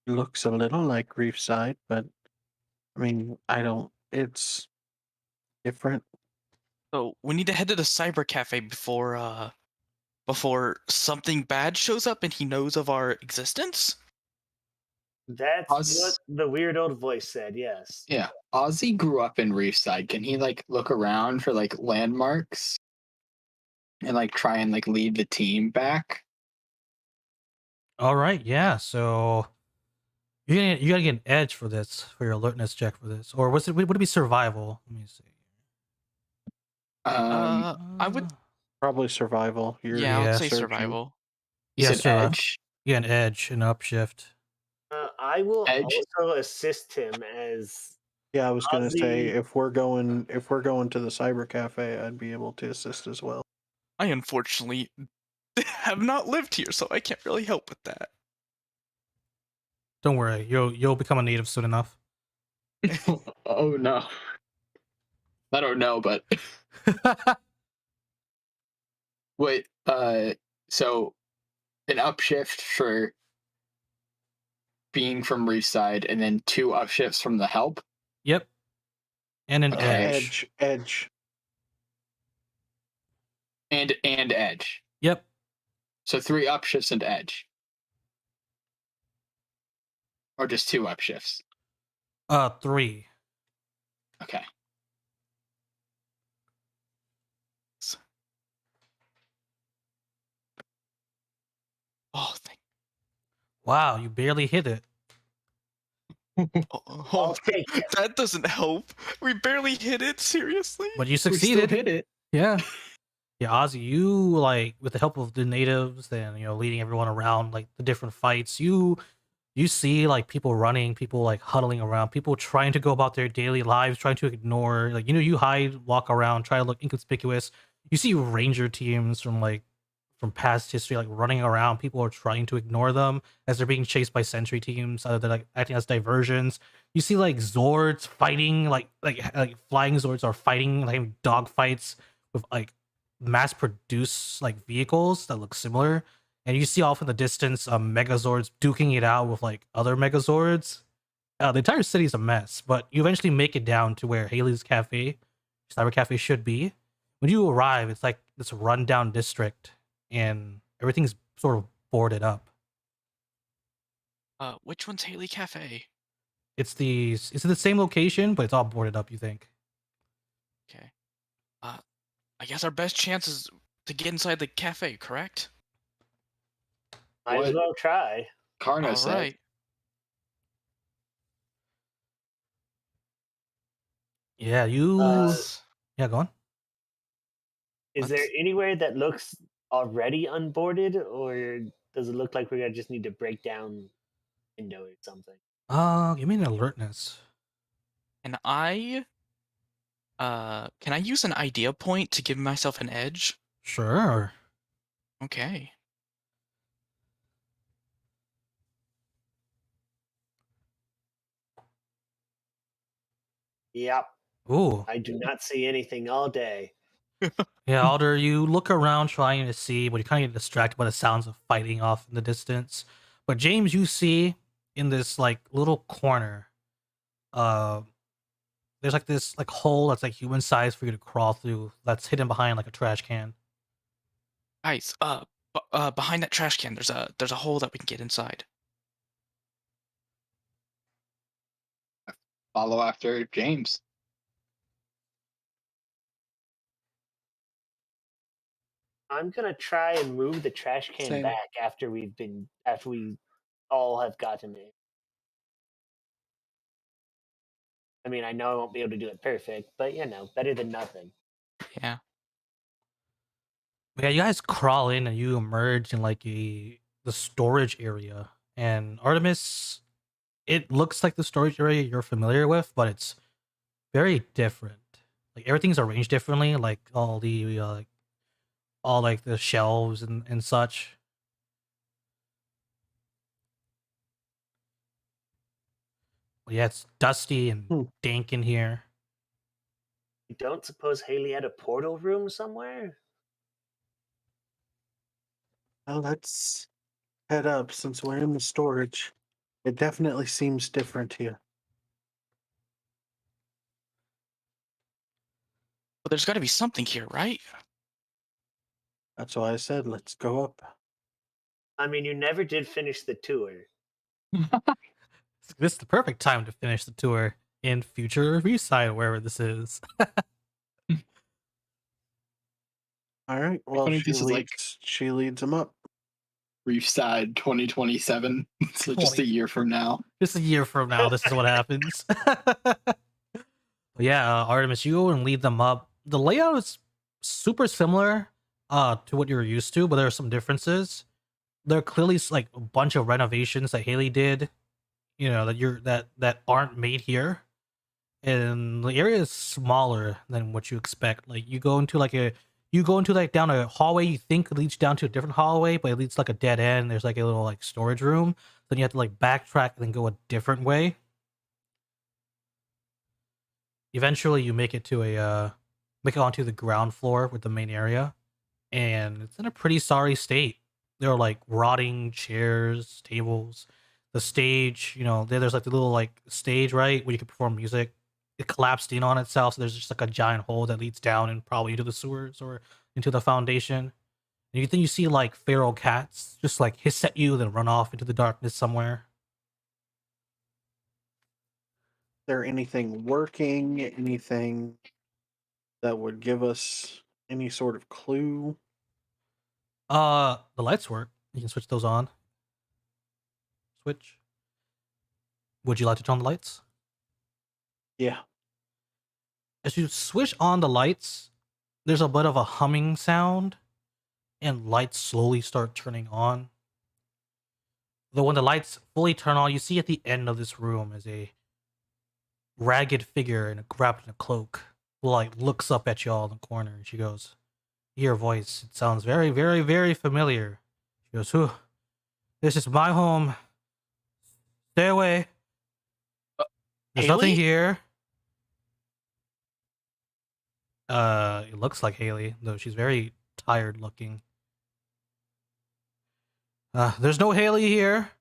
looks a little like Reefside, but I mean, it's different. So we need to head to the cyber cafe before something bad shows up and he knows of our existence? That's what the weird old voice said, yes. Yeah. Ozzy grew up in Reefside. Can he like look around for like landmarks and like try and like lead the team back? All right, yeah. So you gotta get an edge for this, for your alertness check for this, or would it be survival? Let me see. I would. Probably survival. You're Yeah, I would say searching. survival. You Yes, said edge. Yeah, an edge, an upshift. I will Edge. also assist him as Yeah, I was gonna say Ozzy. if we're going to the cyber cafe, I'd be able to assist as well. I unfortunately have not lived here, so I can't really help with that. Don't worry, you'll become a native soon enough. Oh no. I don't know, but wait, so an upshift for being from Reefside and then 2 upshifts from the help? Yep. And an Okay. edge. Edge. And edge. Yep. So 3 upshifts and edge. Or just 2 upshifts? 3. Okay. Oh, thank. Wow, you barely hit it. Oh, that doesn't help. We barely hit it. Seriously. But you We still succeeded. hit it. Yeah. Yeah, Ozzy, you like with the help of the natives and leading everyone around like the different fights, you see like people running, people like huddling around, people trying to go about their daily lives, trying to ignore like you hide, walk around, try to look inconspicuous. You see ranger teams from past history like running around, people are trying to ignore them as they're being chased by sentry teams, they're like acting as diversions. You see like zords fighting like flying zords are fighting like dog fights with like mass produced like vehicles that look similar, and you see off in the distance megazords duking it out with like other megazords. The entire city is a mess, but you eventually make it down to where Haley's cafe, cyber cafe, should be. When you arrive, it's like this rundown district and everything's sort of boarded up. Which one's Haley Cafe? It's the same location, but it's all boarded up, you think. Okay. I guess our best chance is to get inside the cafe, correct? Might as well try. Carno All said. right. Yeah, yeah, go on. Is there anywhere that looks already unboarded, or does it look like we're gonna just need to break down window or something? Give me an alertness. And can I use an idea point to give myself an edge? Sure. Okay. Yep. Ooh. I do not see anything all day. Yeah, Alder, you look around trying to see, but you kind of get distracted by the sounds of fighting off in the distance. But James, you see in this like little corner, there's like this like hole that's like human size for you to crawl through. That's hidden behind like a trash can. Guys, behind that trash can, there's a hole that we can get inside. Follow after James. I'm gonna try and move the trash can Same. back after we all have gotten it. I mean, I know I won't be able to do it perfect, but better than nothing. Yeah. Yeah, you guys crawl in and you emerge in like the storage area. And Artemis, it looks like the storage area you're familiar with, but it's very different. Like everything's arranged differently, like all the shelves and such. But yeah, it's dusty and dank in here. You don't suppose Haley had a portal room somewhere? Well, let's head up since we're in the storage. It definitely seems different here. But there's got to be something here, right? That's why I said let's go up. I mean, you never did finish the tour. This is the perfect time to finish the tour in future Reefside, wherever this is. All right. Well, Funny, this is like she leads them up. Reefside 2027. It's like just a year from now. Just a year from now, this is what happens. Yeah, Artemis, you go and lead them up. The layout is super similar to what you're used to, but there are some differences. There are clearly like a bunch of renovations that Haley did, you know, that aren't made here. And the area is smaller than what you expect. Like you go into down a hallway you think leads down to a different hallway, but it leads like a dead end. There's like a little like storage room. Then you have to like backtrack and then go a different way. Eventually you make it onto the ground floor with the main area, and it's in a pretty sorry state. There are like rotting chairs, tables, the stage, you know, there's like the little like stage, right, where you can perform music. It collapsed in on itself, so there's just like a giant hole that leads down and probably into the sewers or into the foundation. And you think you see like feral cats just like hiss at you, then run off into the darkness somewhere. There anything working? Anything that would give us any sort of clue? The lights work. You can switch those on. Switch. Would you like to turn on the lights? Yeah. As you switch on the lights, there's a bit of a humming sound, and lights slowly start turning on. Though when the lights fully turn on, you see at the end of this room is a ragged figure wrapped in a cloak who like looks up at y'all in the corner, and she goes, "Your voice, it sounds very, very, very familiar." She goes, "Who? This is my home. Stay away. There's nothing Haley? here." It looks like Haley, though she's very tired looking. There's no Haley here.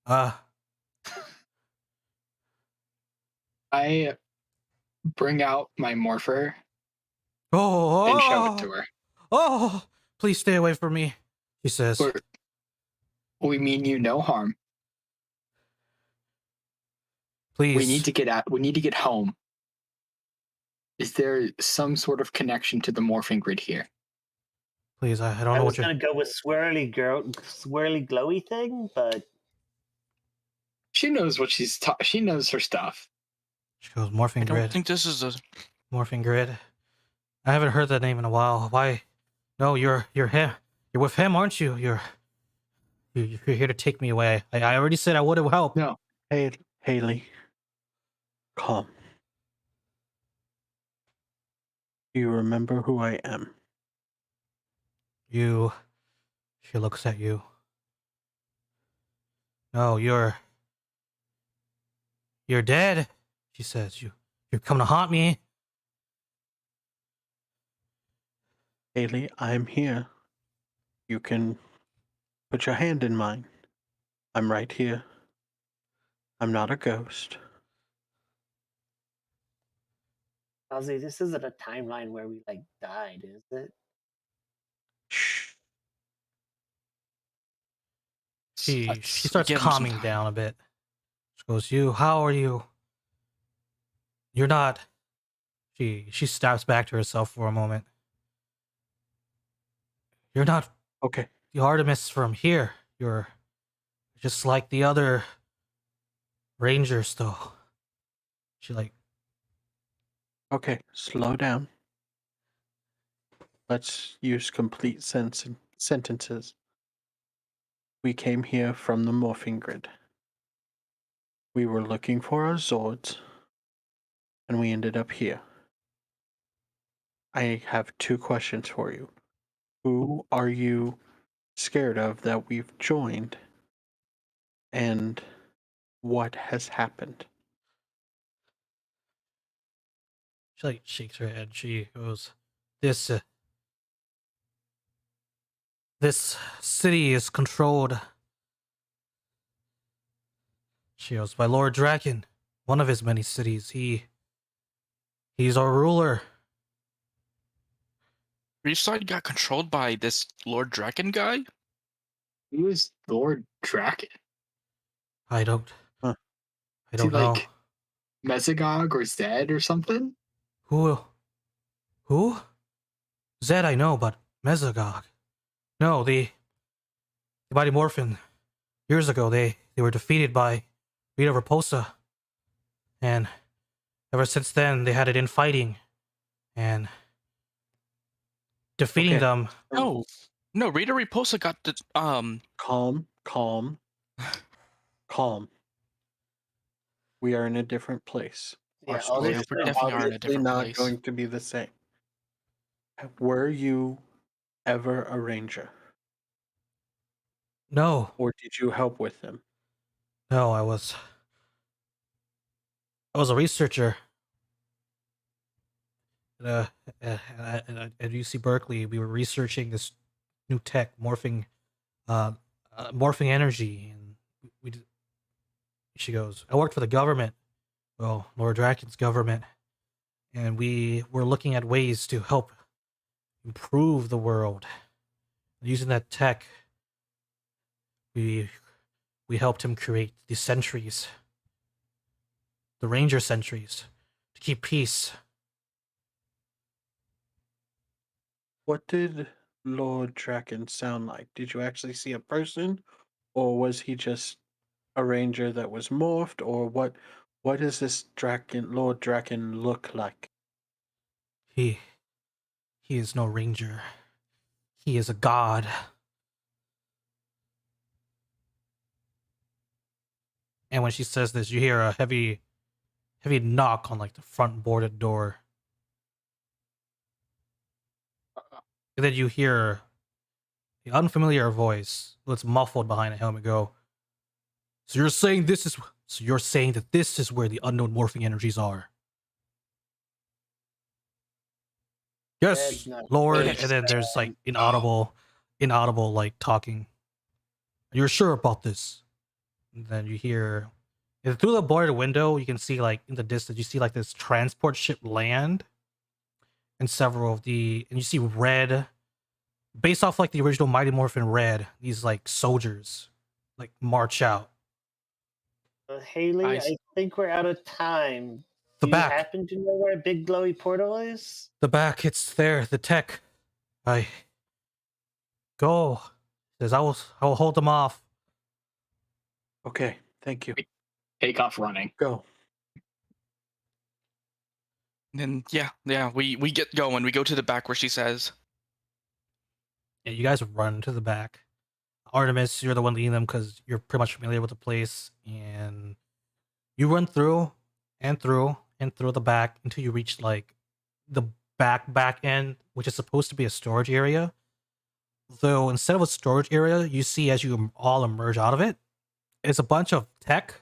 I bring out my morpher Oh, and show it to her. Oh, please stay away from me, she says. We mean you no harm. Please. We need to get home. Is there some sort of connection to the Morphin Grid here? Please, I don't know what you're... I was gonna go with swirly glowy thing, but she knows what she knows her stuff. She goes, Morphin Grid. I don't think this is a Morphin Grid. I haven't heard that name in a while. Why? No, you're him. You're with him, aren't you? You're here to take me away. I already said I would have helped. No. Hey, Haley. Calm. Do you remember who I am? She looks at you. No, you're dead, she says. You're coming to haunt me. Haley, I'm here. You can put your hand in mine. I'm right here. I'm not a ghost. Ozzy, this isn't a timeline where we like died, is it? Shh. She starts calming down a bit. She goes, how are you? You're not... She steps back to herself for a moment. You're not... Okay. The Artemis from here. You're just like the other rangers, though. She like... Okay, slow down. Let's use complete sentences. We came here from the Morphin Grid. We were looking for our zords, and we ended up here. I have 2 questions for you. Who are you scared of that we've joined? And what has happened? She like shakes her head. She goes, This city is controlled. She goes, by Lord Draken, one of his many cities. He's our ruler. Reefside got controlled by this Lord Draken guy? Who is Lord Draken? I don't... Huh. I Is he don't know. like Mesogog or Zed or something? Who? Who? Zed, I know, but Mesogog. No, the Mighty Morphin. Years ago, they were defeated by Rita Raposa. And ever since then, they had it in fighting. And defeating Okay. them. No, Rita Repulsa got the Calm, calm, calm. We are in a different place. Yeah, Our all stories this we are definitely are in a obviously different not place. going to be the same. Were you ever a ranger? No, Or did you help with them? no, I was a researcher. Uh, at UC Berkeley, we were researching this new tech, morphing energy, and we. She goes, I worked for the government, well, Lord Draken's government, and we were looking at ways to help improve the world. Using that tech, we helped him create the sentries, the Ranger sentries, to keep peace. What did Lord Draken sound like? Did you actually see a person? Or was he just a ranger that was morphed? Or what does this Lord Draken look like? He is no ranger. He is a god. And when she says this, you hear a heavy knock on like the front boarded door. And then you hear the unfamiliar voice that's muffled behind a helmet go, So you're saying that this is where the unknown morphing energies are? Yes, That's not Lord. good. And then there's like inaudible like talking. You're sure about this? And then you hear, and through the boarded window, you can see like in the distance, you see like this transport ship land, and and you see red, based off like the original Mighty Morphin Red. These like soldiers like march out. Haley, I s- I think we're out of time. The Do you back. happen to know where a big glowy portal is? The back, it's there. The tech. I go. Says I will hold them off. Okay, thank you. Take off running. Go. then we get going. We go to the back where she says. Yeah, you guys run to the back. Artemis, you're the one leading them because you're pretty much familiar with the place, and you run through and through and through the back until you reach like the back end, which is supposed to be a storage area. Though instead of a storage area, you see as you all emerge out of it, it's a bunch of tech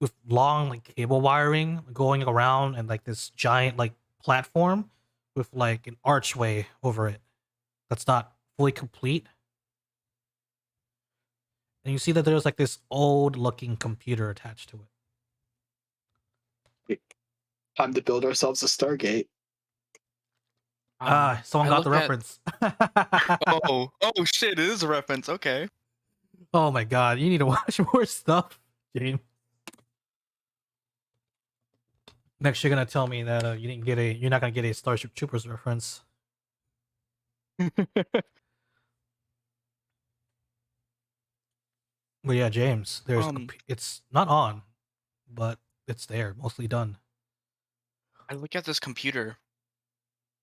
with long like cable wiring going around and like this giant like platform with like an archway over it that's not fully complete. And you see that there's like this old looking computer attached to it. Time to build ourselves a Stargate. Someone I got the look at- reference. oh shit! It is a reference. Okay. Oh my god, you need to watch more stuff, James. Next, you're gonna tell me that you're not gonna get a Starship Troopers reference. But yeah, James, it's not on, but it's there, mostly done. I look at this computer.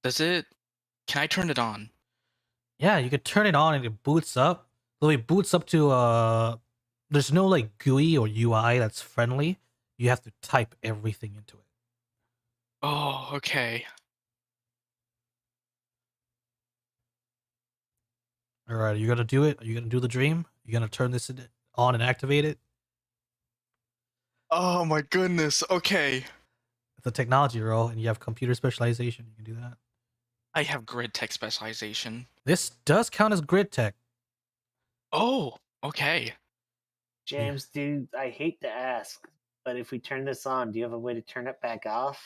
Can I turn it on? Yeah, you could turn it on and it boots up. So it boots up to there's no like GUI or UI that's friendly. You have to type everything into it. Oh, okay. All right, are you gonna do it? Are you gonna do the dream? You gonna turn this on and activate it? Oh my goodness. Okay. It's a technology role, and you have computer specialization. You can do that. I have grid tech specialization. This does count as grid tech. Oh, okay. James, dude, I hate to ask, but if we turn this on, do you have a way to turn it back off?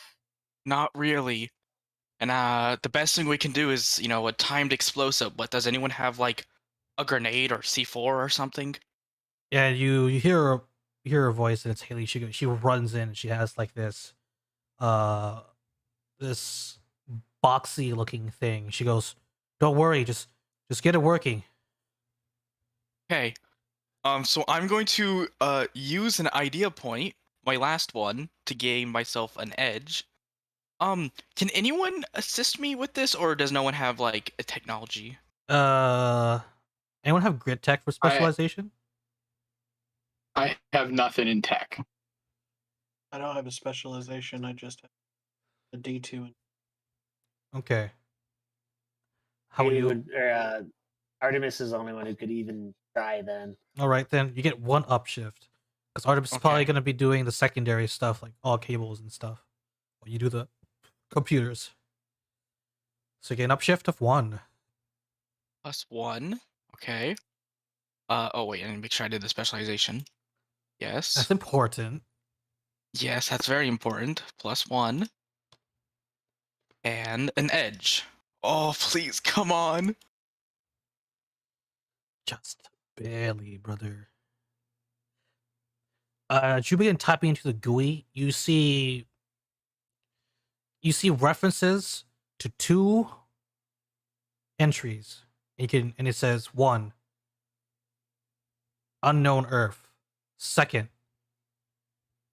Not really. And the best thing we can do is, a timed explosive. But does anyone have like a grenade or C4 or something? Yeah, you hear hear her voice, and it's Haley. She runs in, and she has like uh this boxy looking thing. She goes, "Don't worry, just get it working." Okay. So I'm going to use an idea point, my last one, to gain myself an edge. Can anyone assist me with this, or does no one have like a technology? Anyone have grid tech for specialization? I have nothing in tech. I don't have a specialization. I just have a D2. Okay. How would you? Artemis is the only one who could even try then. All right, then you get one upshift because Artemis is probably Okay. going to be doing the secondary stuff like all cables and stuff. While you do the computers. So you get an upshift of 1. +1. Okay. Oh wait, I need to make sure I did the specialization. Yes. That's important. Yes, that's very important. +1. And an edge. Oh, please, come on. Just barely, brother. As you begin typing into the GUI, you see references to 2 entries. And it says 1, unknown Earth. 2nd,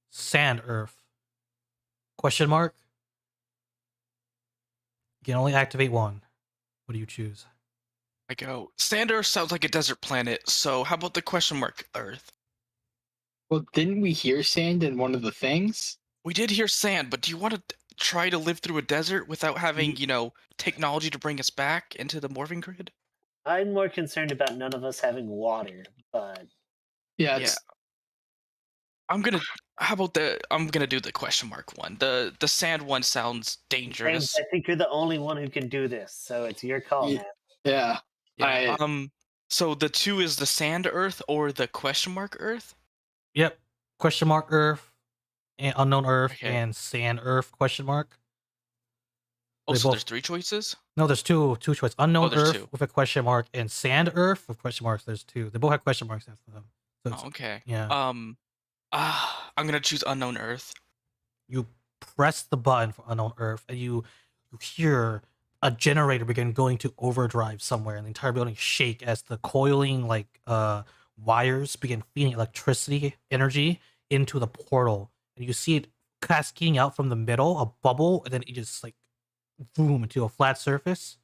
sand Earth. Question mark. You can only activate 1. What do you choose? I go, Sand Earth sounds like a desert planet, so how about the question mark Earth? Well, didn't we hear sand in one of the things? We did hear sand, but do you want to try to live through a desert without having, technology to bring us back into the Morphin Grid? I'm more concerned about none of us having water, but Yeah, Yeah. I'm gonna do the question mark one. The sand one sounds dangerous. James, I think you're the only one who can do this, so it's your call, man. Yeah. Yeah. So the 2 is the sand Earth or the question mark Earth? Yep. Question mark Earth, and unknown Earth, Okay. and sand Earth question mark. Oh, They so both- there's 3 choices? No, there's two choices. Unknown there's Earth 2. with a question mark and sand Earth with question marks. There's 2. They both have question marks after them. So Oh, okay. yeah. I'm gonna choose unknown Earth. You press the button for unknown Earth, and you hear a generator begin going to overdrive somewhere, and the entire building shake as the coiling wires begin feeding electricity energy into the portal, and you see it cascading out from the middle, a bubble, and then it just like boom into a flat surface,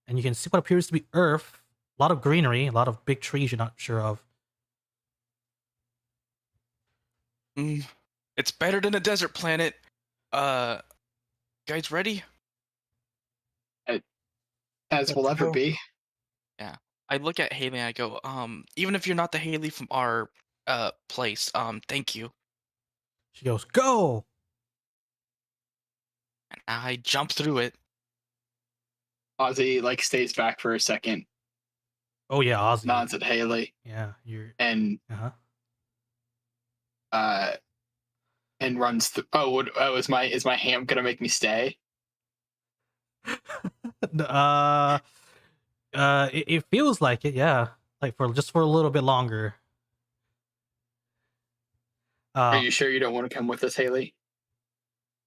and you can see what appears to be Earth. A lot of greenery, a lot of big trees you're not sure of. It's better than a desert planet. Guys ready? As we'll ever be. Yeah. I look at Haley and I go, even if you're not the Haley from our place, thank you. She goes, "Go!" And I jump through it. Ozzy stays back for a second, Oh yeah, Ozzy. nods at Haley, Yeah, you're. and and runs through. Is my ham gonna make me stay? It feels like it, yeah. Like for a little bit longer. Are you sure you don't want to come with us, Haley?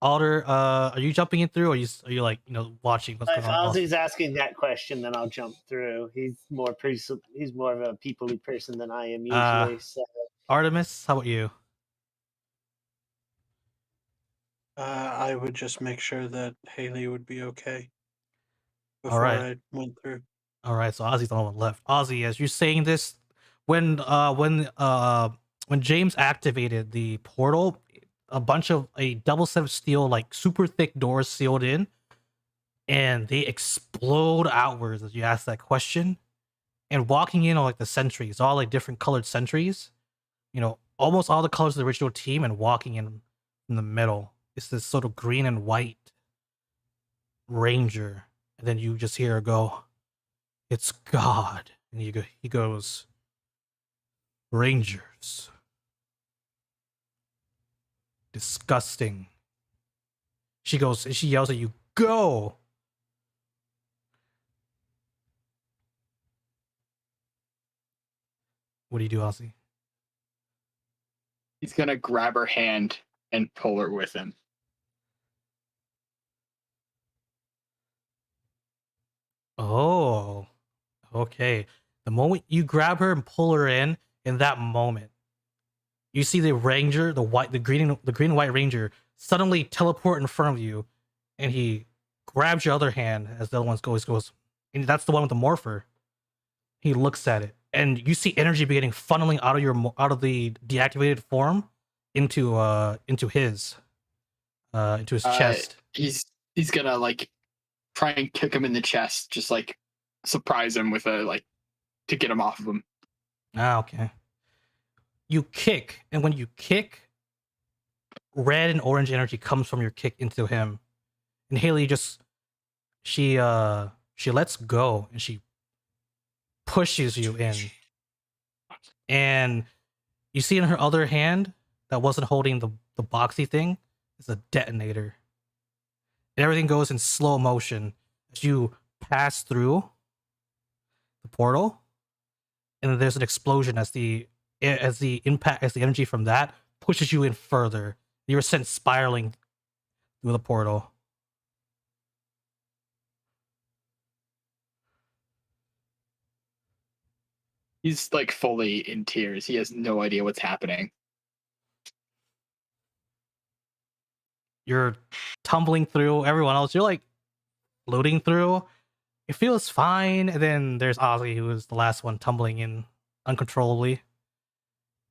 Alder, are you jumping in through, or are you like watching what's If going on? Ozzy's asking that question, then I'll jump through. He's more of a people-y person than I am usually. So Artemis, how about you? I would just make sure that Haley would be okay before Alright. I went through. All right, so Ozzy's the only one left. Ozzy, as you're saying this, when James activated the portal, a double set of steel, like super thick doors sealed in, and they explode outwards as you ask that question. And walking in are like the sentries, all like different colored sentries. Almost all the colors of the original team, and walking in the middle, it's this sort of green and white ranger, and then you just hear her go, "It's God." And he goes, "Rangers. Disgusting." She goes, and she yells at you, "Go!" What do you do, Ozzy? He's gonna grab her hand and pull her with him. Oh, okay. The moment you grab her and pull her in that moment, you see the ranger, the green and white ranger, suddenly teleport in front of you, and he grabs your other hand as the other one goes, and that's the one with the morpher. He looks at it, and you see energy beginning funneling out of the deactivated form into his chest. He's gonna like try and kick him in the chest, just like surprise him with a like to get him off of him. Ah, okay. You kick, and when you kick, red and orange energy comes from your kick into him, and Haley she lets go and she pushes you in, and you see in her other hand that wasn't holding the boxy thing is a detonator, and everything goes in slow motion as you pass through the portal, and then there's an explosion as the energy from that pushes you in further. You're sent spiraling through the portal. He's like fully in tears. He has no idea what's happening. You're tumbling through everyone else. You're like floating through. It feels fine. And then there's Ozzy, who is the last one tumbling in uncontrollably.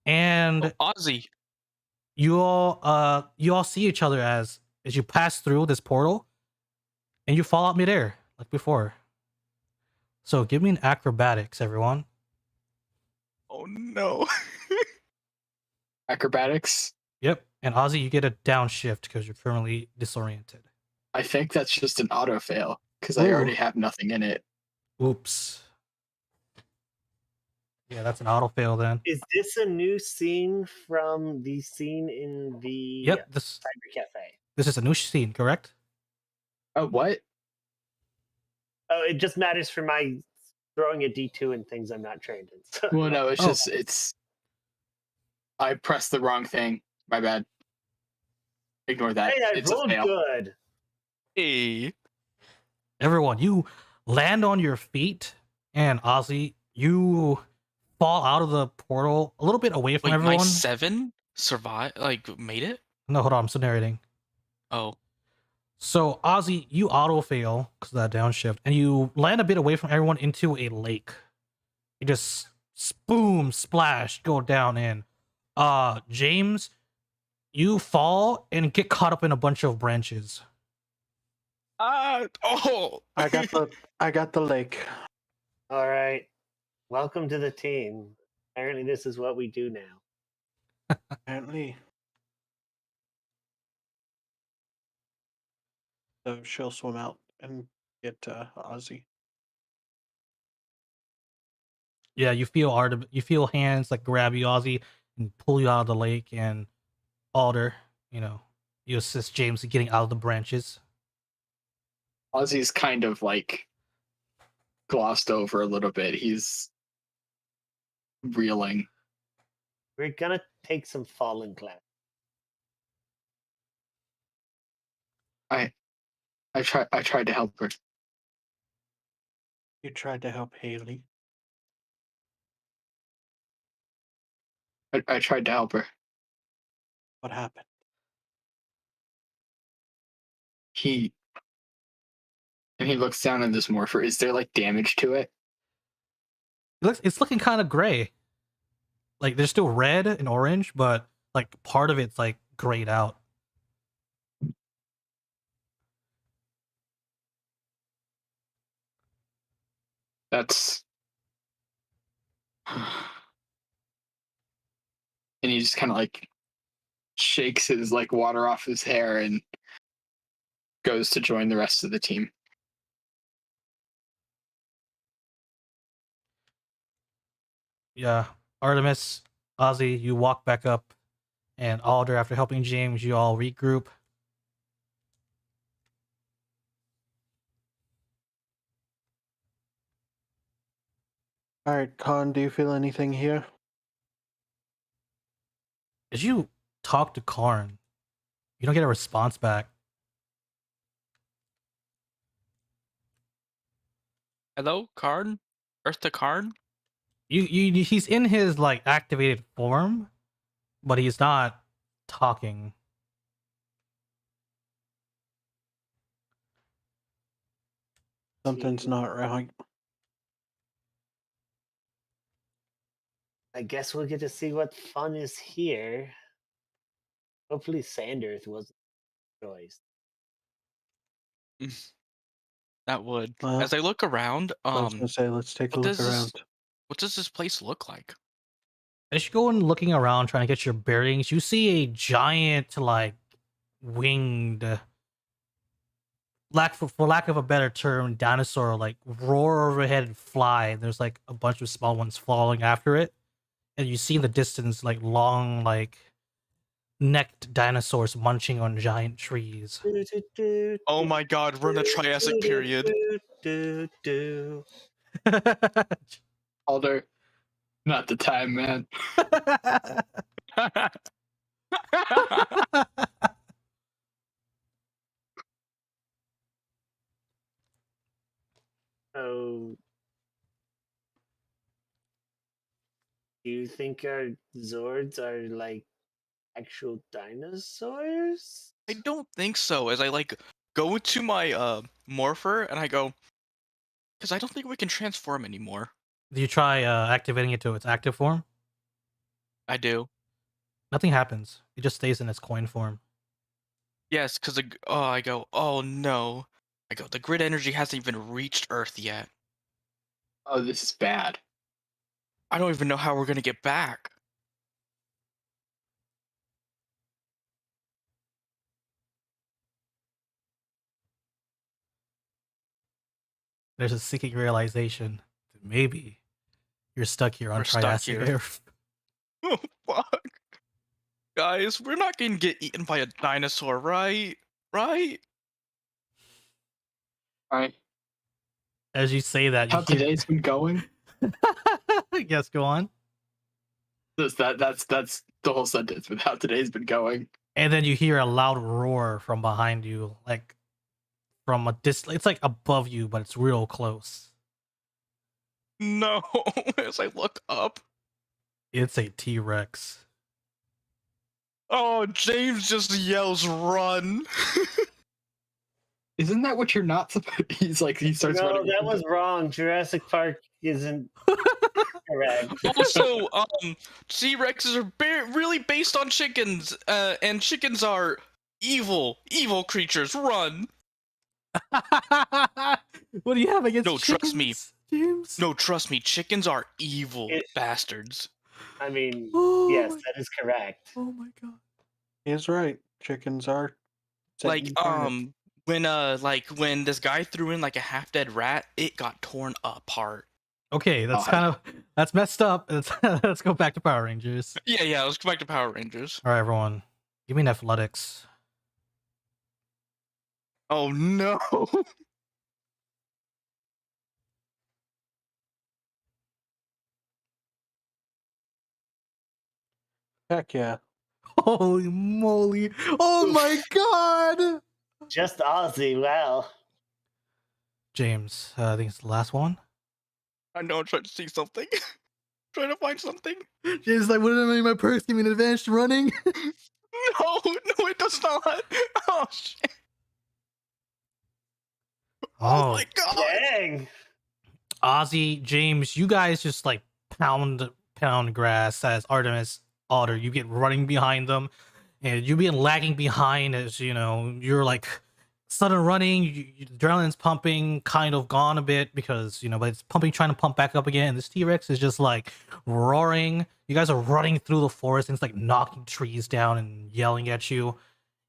And Ozzy. You all see each other as you pass through this portal, and you fall out midair like before. So give me an acrobatics, everyone. Oh no. Acrobatics? Yep. And Ozzy, you get a downshift because you're currently disoriented. I think that's just an auto fail because I already have nothing in it. Oops. Yeah, that's an auto fail then. Is this a new scene from the scene in the Cyber Cafe? This is a new scene, correct? Oh, what? Oh, it just matters for my throwing a D2 and things I'm not trained in. So. Well, no, it's I pressed the wrong thing. My bad. Ignore that. Hey, I it's rolled a fail. good. Hey. Everyone, you land on your feet, and Ozzy, you fall out of the portal a little bit away from everyone. My 7 survived, like made it? No, hold on, I'm still narrating. Oh. So Ozzy, you auto fail because of that downshift, and you land a bit away from everyone into a lake. You just boom, splash, go down in. James, you fall and get caught up in a bunch of branches. Oh. I got the lake. All right. Welcome to the team. Apparently this is what we do now. Apparently. So she'll swim out and get Ozzy. Yeah, you feel hands like grab you, Ozzy, and pull you out of the lake, and Alder, you assist James in getting out of the branches. Ozzy's kind of like glossed over a little bit. He's reeling. We're gonna take some fallen class. I tried to help her. You tried to help Haley. I tried to help her. What happened? He looks down at this morpher. Is there like damage to it? It's looking kind of gray. Like there's still red and orange, but like part of it's like grayed out. That's and he just kind of like shakes his like water off his hair and goes to join the rest of the team. Yeah, Artemis, Ozzy, you walk back up, and Alder, after helping James, you all regroup. All right, Con, do you feel anything here? As you talk to Karn, you don't get a response back. Hello, Karn? Earth to Karn? He's in his like activated form, but he's not talking. Something's not right. I guess we'll get to see what fun is here. Hopefully Sandersth wasn't a choice. That would. Well, As I look around, I was gonna say, let's take a what look does this around. what does this place look like? As you go and looking around trying to get your bearings, you see a giant like winged for lack of a better term, dinosaur like roar overhead and fly. And there's like a bunch of small ones following after it, and you see in the distance like long like necked dinosaurs munching on giant trees. Oh my god, we're in the Triassic period. Alder, not the time, man. Oh, do you think our zords are like actual dinosaurs? I don't think so. As I like go into my morpher and I go, because I don't think we can transform anymore. Do you try activating it to its active form? I do. Nothing happens. It just stays in its coin form. Yes, because I go, oh no. I go, the grid energy hasn't even reached Earth yet. Oh, this is bad. I don't even know how we're gonna get back. There's a sinking realization that maybe you're stuck here on We're stuck Triassic here. Earth. Oh fuck. Guys, we're not gonna get eaten by a dinosaur, right? Right? Right. As you say that, How you hear... today's been going? Yes, go on. That's the whole sentence with how today's been going. And then you hear a loud roar from behind you, like from a distance. It's like above you, but it's real close. No. As I look up. It's a T-Rex. Oh, James just yells, run. Isn't that what you're not supposed? He starts No, running. that was wrong. Jurassic Park isn't correct. Also, T-Rexes are really based on chickens, and chickens are evil creatures. Run. What do you have against No, trust me. chickens, James? No, trust me. Chickens are evil bastards. I mean, Oh yes, my- that is correct. Oh my god. He's right. Chickens are Like, Satan incarnate. when this guy threw in like a half-dead rat, it got torn apart. Okay, that's God. that's messed up. Let's go back to Power Rangers. Yeah, let's go back to Power Rangers. All right, everyone, give me an athletics. Oh no. Heck yeah. Holy moly! Oh my god! Just Aussie, wow. James, I think it's the last one. I know I'm trying to see something. Trying to find something. James is like, what did I mean my purse? Give me an advanced running. No, it does not. Oh shit. Oh my god. Dang. Ozzy, James, you guys just like pound grass as Artemis Otter. You get running behind them, and you being lagging behind as you know you're like sudden running. Adrenaline's pumping, kind of gone a bit because but it's pumping, trying to pump back up again. And this T-Rex is just like roaring. You guys are running through the forest, and it's like knocking trees down and yelling at you.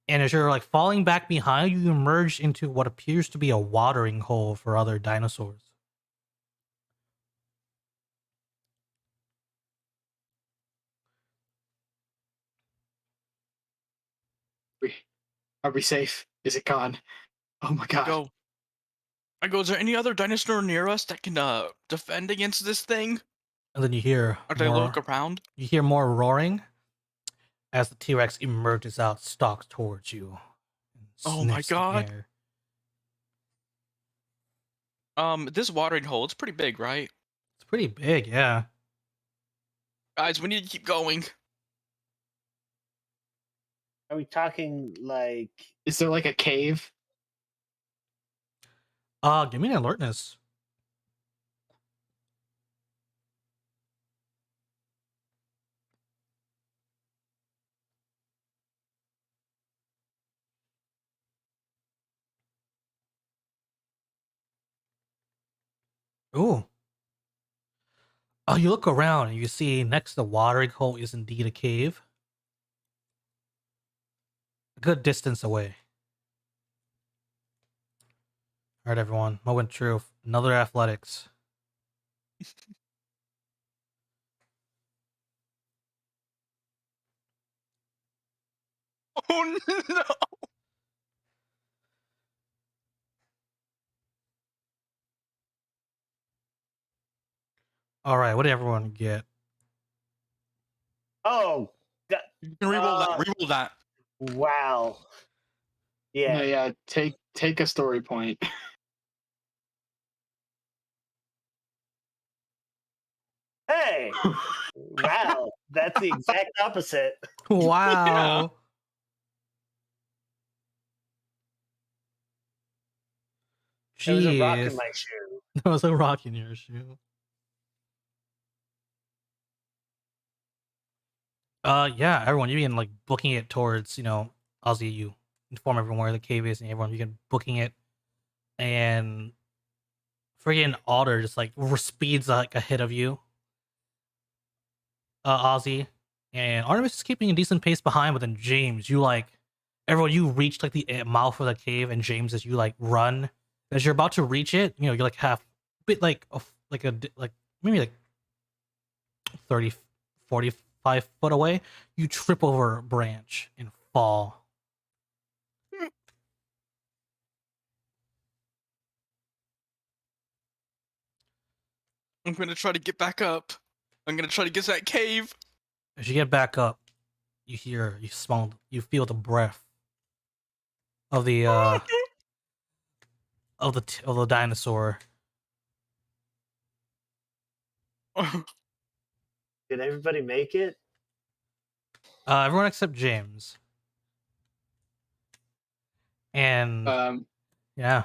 And as you're like falling back behind, you emerge into what appears to be a watering hole for other dinosaurs. Are we safe? Is it gone? Oh my god. I go, is there any other dinosaur near us that can defend against this thing? And then you hear Or do I look around? You hear more roaring. as the T-Rex emerges out, stalks towards you, and Oh my sniffs the God. air. This watering hole, it's pretty big, right? It's pretty big, yeah. Guys, we need to keep going. Are we talking like? Is there like a cave? Give me an alertness. Ooh. Oh, you look around and you see next to the watering hole is indeed a cave. A good distance away. Alright, everyone. Moment of truth. Another athletics. Oh no! Alright, what did everyone get? Oh, You can reroll that. Reroll that. wow. Yeah, Yeah. take a story point. Hey. Wow. That's the exact opposite. Wow. There was a rock in Jeez. my shoe. There was a rock in your shoe. Yeah, everyone, you begin like booking it towards, Ozzy, you inform everyone where the cave is and everyone you can booking it. And friggin' Alder just like speeds like ahead of you. Ozzy. And Artemis is keeping a decent pace behind, but then James, you like everyone you reach like the mouth of the cave, and James as you like run. As you're about to reach it, you're like half bit like like maybe like 30, 45 foot away, you trip over a branch and fall. I'm gonna try to get back up. I'm gonna try to get to that cave. As you get back up, you feel the breath of the of the dinosaur. Did everybody make it? Everyone except James. And yeah,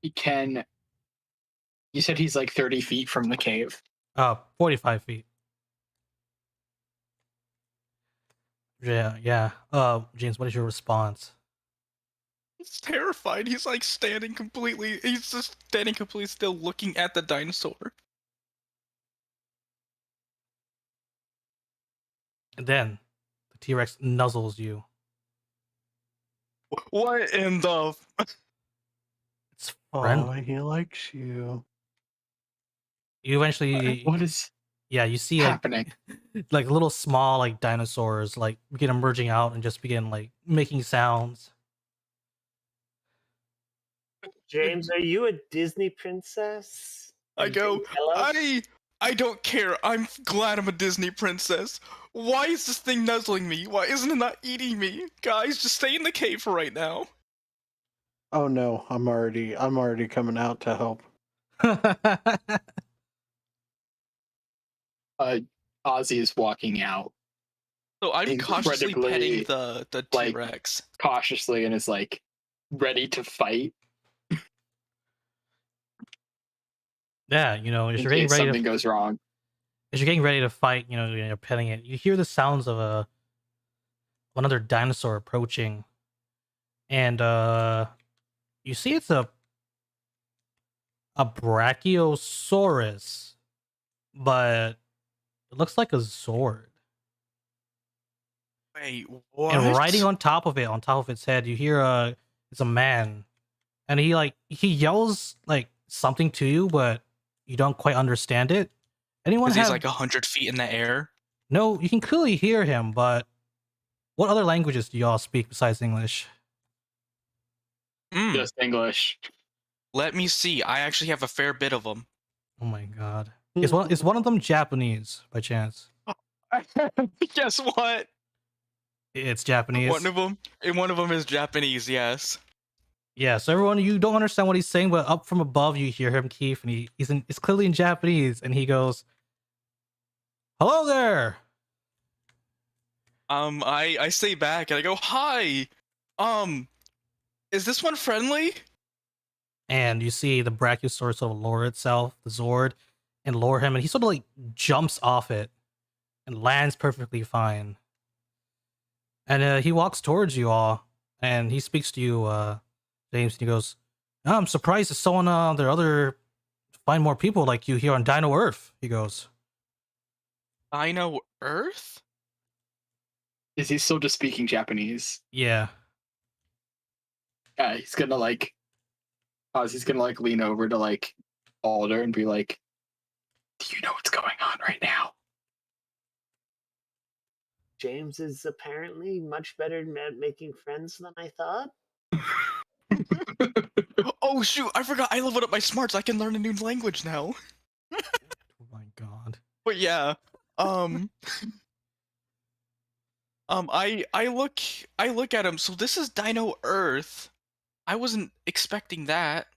you said he's like 30 feet from the cave. 45 feet. Yeah. James, what is your response? He's terrified. He's like standing completely. He's just standing completely still, looking at the dinosaur. And then the T-Rex nuzzles you. What in the? It's Oh, friendly. he likes you. You eventually, What is you see happening? like little small like dinosaurs like begin emerging out and just begin like making sounds. James, are you a Disney princess? I And go. can you tell us? I don't care. I'm glad I'm a Disney princess. Why is this thing nuzzling me? Why isn't it not eating me? Guys, just stay in the cave for right now. Oh no, I'm already coming out to help. Ozzy is walking out So I'm cautiously petting Incredibly, the like, T-Rex. cautiously and is like ready to fight Yeah, as in you're getting case ready something goes wrong. as you're getting ready to fight, you're petting it. You hear the sounds of another dinosaur approaching, and you see it's a brachiosaurus, but it looks like a zord. Wait, what? And riding on top of its head, you hear it's a man, and he yells like something to you, but you don't quite understand it. Anyone Because have he's like 100 feet in the air. no? You can clearly hear him, but what other languages do y'all speak besides English? Just English. Let me see. I actually have a fair bit of them. Oh my god, is one of them Japanese by chance? I Guess what? It's Japanese. One of them is Japanese. Yes. Yeah, so everyone, you don't understand what he's saying, but up from above you hear him, Keith, and it's clearly in Japanese, and he goes, "Hello there." I say back and I go, "Hi. Is this one friendly?" And you see the Brachiosaurus sort of lower itself, the Zord, and lower him, and he sort of like jumps off it and lands perfectly fine. And he walks towards you all, and he speaks to you, James, and he goes, "Oh, I'm surprised that someone there other find more people like you here on Dino Earth." He goes, Dino Earth? Is he still just speaking Japanese? "Yeah." Yeah, he's gonna like pause. He's gonna like lean over to like Alder and be like, "Do you know what's going on right now?" James is apparently much better at making friends than I thought. Oh shoot! I forgot. I leveled up my smarts. I can learn a new language now. Oh my god. But yeah, I look at him. So this is Dino Earth. I wasn't expecting that.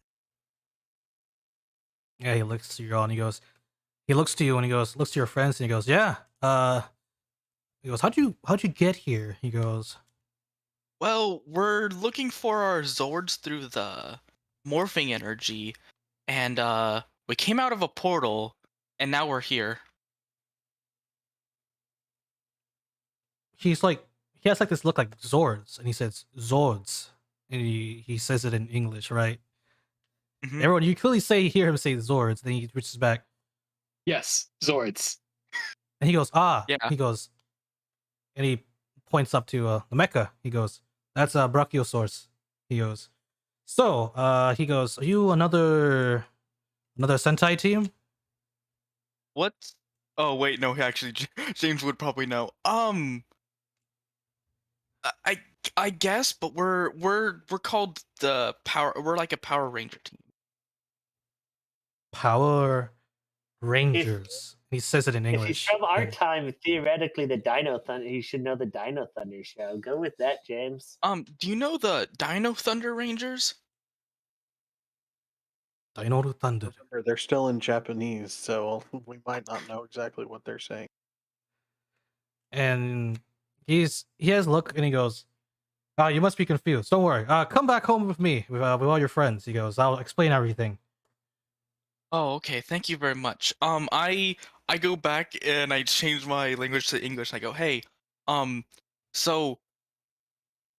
Yeah, he looks to you all and he looks to you and he goes, looks to your friends and he goes, "Yeah, he goes, how'd you get here?" He goes, Well, we're looking for our zords through the morphing energy, and we came out of a portal, and now we're here. he's like, he has like this look like Zords, and he says Zords, and he says it in English, right? Mhm. Everyone, you clearly hear him say Zords, then he reaches back Yes, Zords. and he goes, "Ah," Yeah. he goes, and he points up to the Mecha. He goes, "That's a Brachiosaurus." He goes, "So, he goes, are you another Sentai team?" What? Oh wait, no. Actually, James would probably know. I I guess, but we're called the power. We're like a Power Ranger team. Power Rangers. He says it in If he's English. from our and- time, theoretically, the Dino Thunder, he should know the Dino Thunder show. Go with that, James. Do you know the Dino Thunder Rangers? Dino Thunder. Remember, they're still in Japanese, so we might not know exactly what they're saying. And he has a look and he goes, "Ah, you must be confused. Don't worry. Come back home with me with all your friends." He goes, "I'll explain everything." Oh, okay. Thank you very much. I go back and I change my language to English. I go, "Hey, so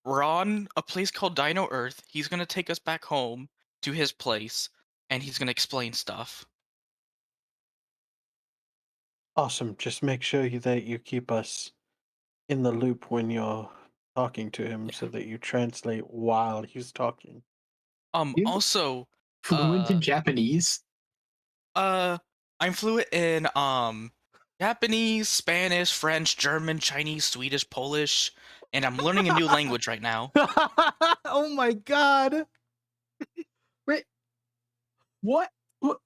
we're on a place called Dino Earth. He's gonna take us back home to his place, and he's gonna explain stuff." Awesome. Just make sure that you keep us in the loop when you're talking to him, Yeah. so that you translate while he's talking. You Also, fluent in Japanese? I'm fluent in Japanese, Spanish, French, German, Chinese, Swedish, Polish, and I'm learning a new language right now. Oh my god. Wait, what? What?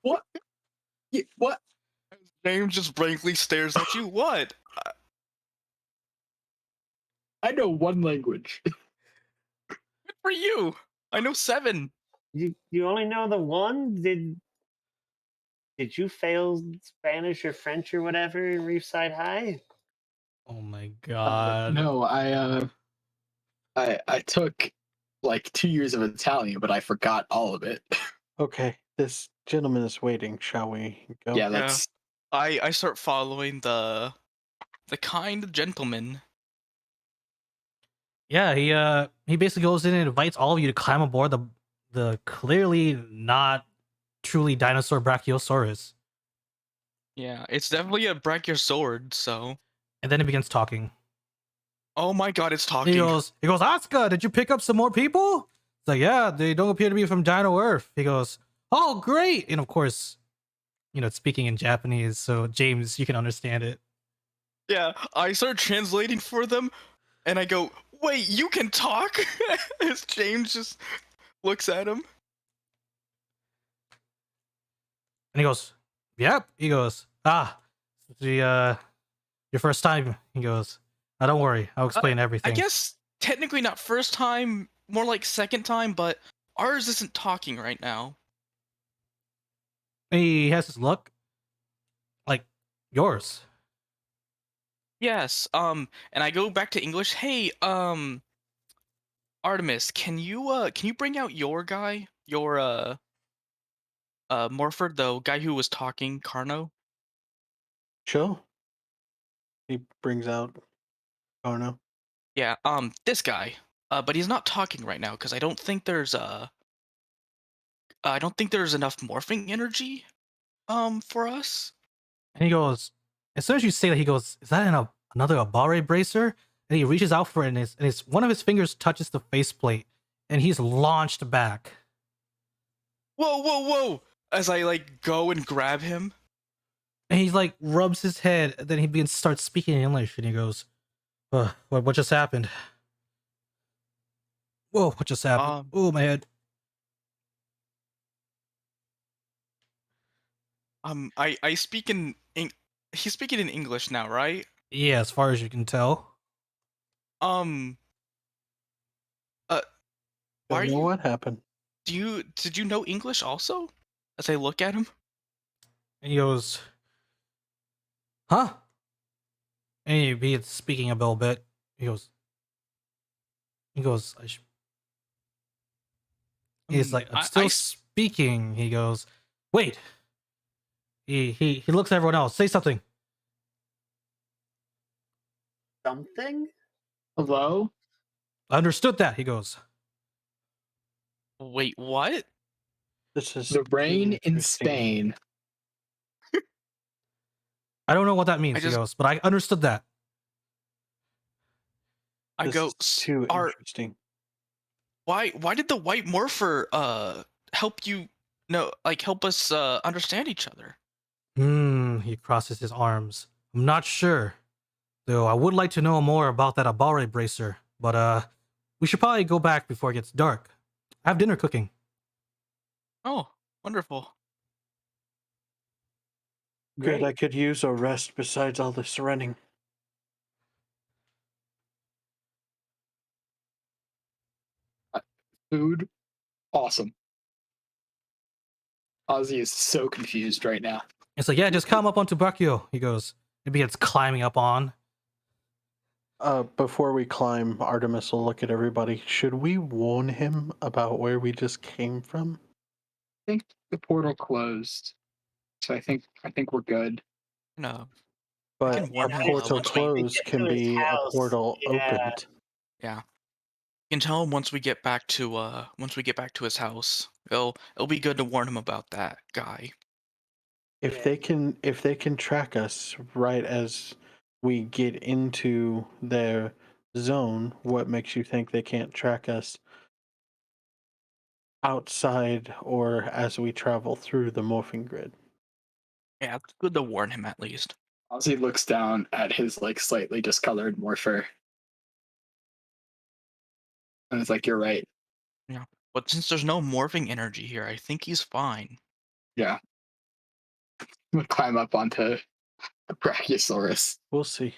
What? What? James just blankly stares at you. What? I know one language. Good for you. I know 7. You only know the one? Did you fail Spanish or French or whatever in Reefside High? Oh my god. No, I took like 2 years of Italian, but I forgot all of it. Okay, this gentleman is waiting. Shall we go? Yeah, let's. I start following the kind gentleman. Yeah, he basically goes in and invites all of you to climb aboard the clearly not truly dinosaur Brachiosaurus. Yeah, it's definitely a Brachiosaurus, so. And then he begins talking. Oh my god, it's talking. He goes, "Asuka, did you pick up some more people?" It's like, "Yeah, they don't appear to be from Dino Earth." He goes, "Oh, great." And of course, it's speaking in Japanese, so James, you can understand it. Yeah, I start translating for them, and I go, "Wait, you can talk?" As James just looks at him. And he goes, "Yep." He goes, "Ah, the your first time? He goes, don't worry, I'll explain I everything. guess technically not first time, more like second time, but ours isn't talking right now. He has his look like yours. Yes. And I go back to English. Hey, Artemis, can you bring out your guy, your Morford, the guy who was talking, Carno? Sure. He brings out Carno. Yeah, this guy. But he's not talking right now because I don't think there's enough morphing energy for us. And he goes, as soon as you say that, he goes, is that another Abare bracer? And he reaches out for it, and one of his fingers touches the faceplate, and he's launched back. Whoa, whoa, whoa! As I like go and grab him. And he like rubs his head, and then he starts speaking in English, and he goes, what just happened? Whoa, what just happened? Oh, my head. I speak in he's speaking in English now, right? Yeah, as far as you can tell. Why are Don't know you? what happened. Did you know English also? As I look at him. And he goes, huh? And he begins speaking a little bit. He goes, he's like, I'm still speaking. He goes, wait. He looks at everyone else. Say something. Something? Hello? I understood that. He goes, Wait, what? This is The rain in interesting. Spain. I don't know what that means. He goes, but I understood that. I This go, is too interesting. Why did the white morpher help you help us understand each other? He crosses his arms. I'm not sure. Though I would like to know more about that Abare bracer, but we should probably go back before it gets dark. I have dinner cooking. Oh, wonderful. Good, I could use a rest besides all this running. Food, awesome. Ozzy is so confused right now. It's like, yeah, just come up onto Bakio. He goes, maybe it's climbing up on. Before we climb, Artemis will look at everybody. Should we warn him about where we just came from? I think the portal closed, so I think we're good. No, But can warn a him, portal once we closed can to his be a house. portal Yeah. opened. yeah. You can tell him once we get back to his house. It'll be good to warn him about that guy. If they can track us right as we get into their zone, what makes you think they can't track us outside or as we travel through the morphing grid? Yeah, it's good to warn him at least. Ozzy looks down at his like slightly discolored morpher. And it's like, you're right. Yeah. But since there's no morphing energy here, I think he's fine. Yeah. We'll climb up onto the Brachiosaurus. We'll see.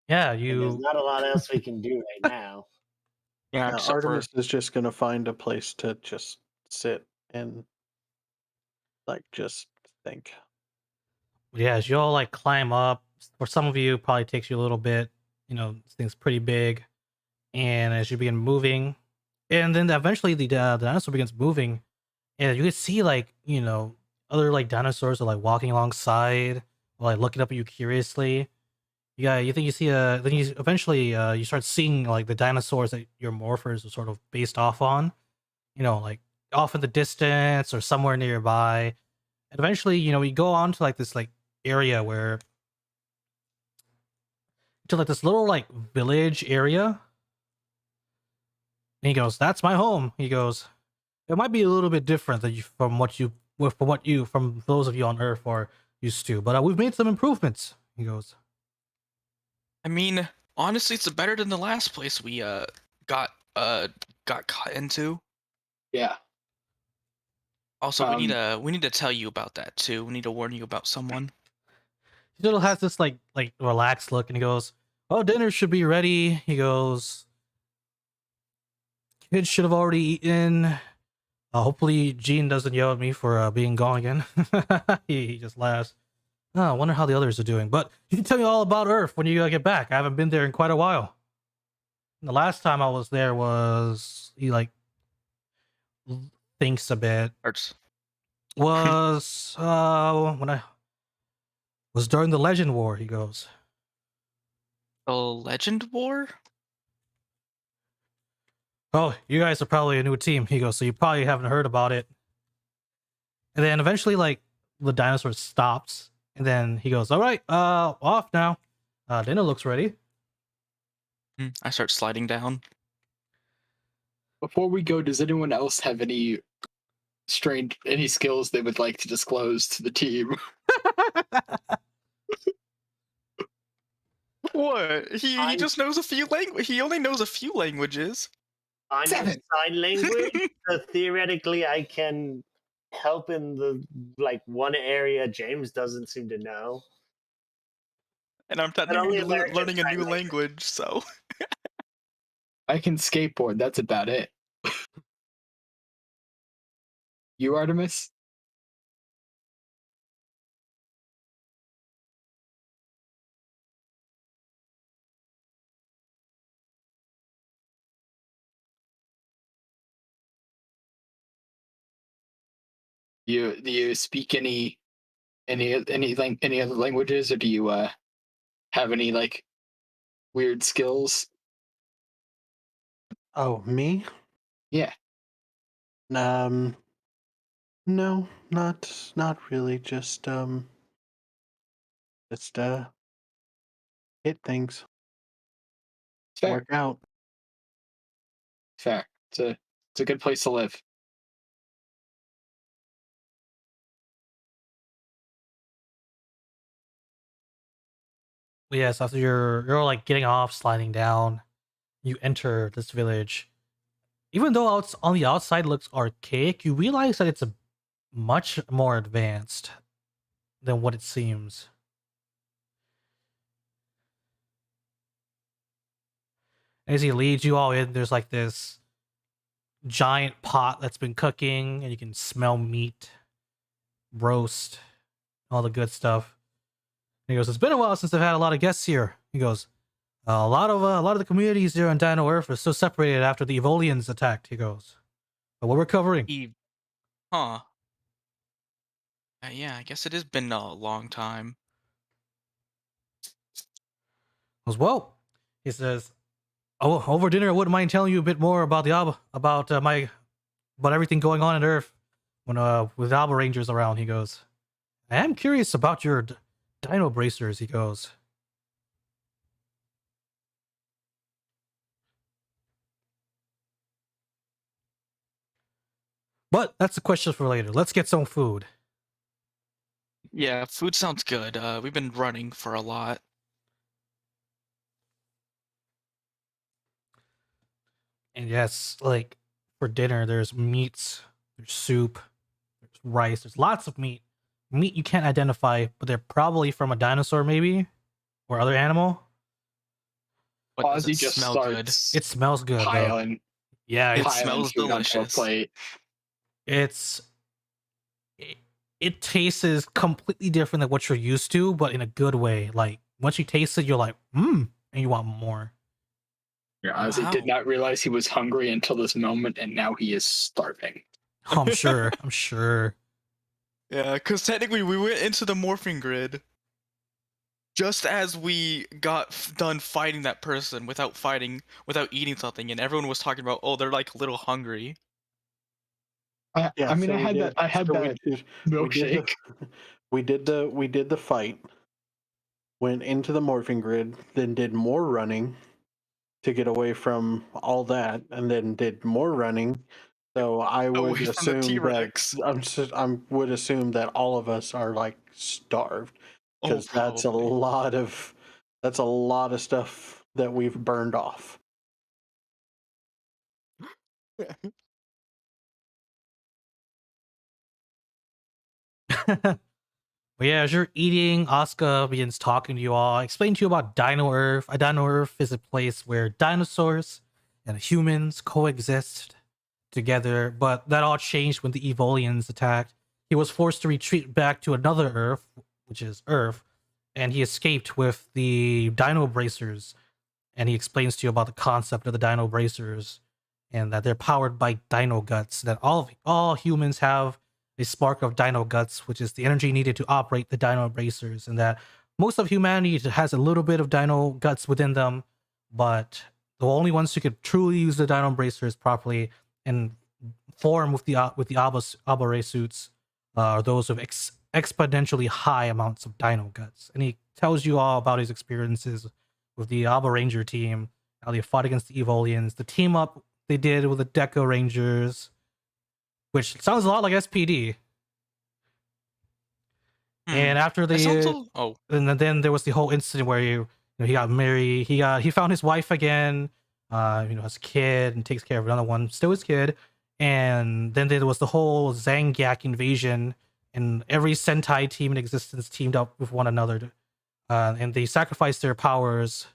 Yeah, There's not a lot else we can do right now. Yeah, Yeah, Artemis is just going to find a place to just sit and just think. Yeah, as you all like climb up, for some of you, it probably takes you a little bit. This thing's pretty big. And as you begin moving, and then eventually the dinosaur begins moving, and you can see other like dinosaurs are like walking alongside, or, like looking up at you curiously. Yeah, you think you see then you eventually you start seeing like the dinosaurs that your morphers are sort of based off on, like off in the distance or somewhere nearby. And eventually, we go on to like this like area to like this little like village area. And he goes, "That's my home." He goes, "It might be a little bit different than from those of you on Earth are used to, but we've made some improvements." He goes, I mean, honestly, it's better than the last place we got caught into. Yeah. Also, we need to tell you about that too. We need to warn you about someone. Diddle has this like relaxed look, and he goes, "Oh, dinner should be ready." He goes, "Kids should have already eaten. Hopefully, Gene doesn't yell at me for being gone again." He just laughs. Oh, I wonder how the others are doing. But you can tell me all about Earth when you get back. I haven't been there in quite a while. The last time I was there was he like thinks a bit. Arts. Was when I was during the Legend War. He goes, The Legend War? "Oh, you guys are probably a new team." He goes, "So you probably haven't heard about it." And then eventually, like the dinosaur stops, and then he goes, "All right, off now. Dinner looks ready." I start sliding down. Before we go, does anyone else have any skills they would like to disclose to the team? What? He just knows a few he only knows a few languages. I know 7. sign language, so theoretically I can help in the one area James doesn't seem to know. And I'm technically learning a new language, so I can skateboard. That's about it. You, Artemis? Do you speak any other languages, or do you have any like weird skills? Oh, me? Yeah. No, not really. Just hit things, Fair. work out. Fair. It's a good place to live. But yes, after you're like getting off, sliding down, you enter this village. Even though it's on the outside looks archaic, you realize that it's a much more advanced than what it seems. As he leads you all in, there's like this giant pot that's been cooking, and you can smell meat, roast, all the good stuff. And he goes, "It's been a while since I've had a lot of guests here." He goes, a lot of the communities here on Dino Earth are so separated after the Evolians attacked." He goes, "But what we're covering." Huh. Yeah, I guess it has been a long time. Goes, "Well," he says, "Oh, over dinner, I wouldn't mind telling you a bit more about about everything going on Earth when with Alba Rangers around." He goes, "I am curious about your Dino bracers." He goes, "But that's a question for later. Let's get some food." Yeah, food sounds good. We've been running for a lot. And yes, like for dinner, there's meats, there's soup, there's rice, there's lots of meat. Meat you can't identify, but they're probably from a dinosaur, maybe, or other animal. But does Ozzy it just smell good? starts It smells good, though. piling. Yeah, It piling smells food onto a delicious. plate. it's it tastes completely different than what you're used to, but in a good way. Like once you taste it, you're like, and you want more. Yeah, Ozzy did Wow. not realize he was hungry until this moment, and now he is starving. Oh, I'm sure. I'm sure. Yeah, because technically we went into the Morphin Grid just as we got done fighting that person without eating something, and everyone was talking about, oh, they're like a little hungry. I mean, so I had that milkshake. We did the fight. Went into the morphing grid, then did more running to get away from all that, and then did more running. So I would Away from the assume that T-Rex. I would assume that all of us are like starved, Oh, because that's a probably. lot of stuff that we've burned off. But yeah, as you're eating, Asuka begins talking to you all, explaining to you about Dino Earth. A Dino Earth is a place where dinosaurs and humans coexist together, but that all changed when the Evolians attacked. He was forced to retreat back to another Earth, which is Earth, and he escaped with the Dino Bracers. And he explains to you about the concept of the Dino Bracers and that they're powered by Dino Guts. That all humans have a spark of Dino Guts, which is the energy needed to operate the Dino Bracers, and that most of humanity has a little bit of Dino Guts within them, but the only ones who could truly use the Dino Bracers properly and form with the Abare suits are those with exponentially high amounts of Dino Guts. And he tells you all about his experiences with the Alba Ranger team, how they fought against the Evolians, the team up they did with the Deco Rangers, which sounds a lot like SPD. And after and then there was the whole incident where he got married. He found his wife again. Has a kid and takes care of another one, still his kid. And then there was the whole Zangyak invasion, and every Sentai team in existence teamed up with one another, and they sacrificed their powers.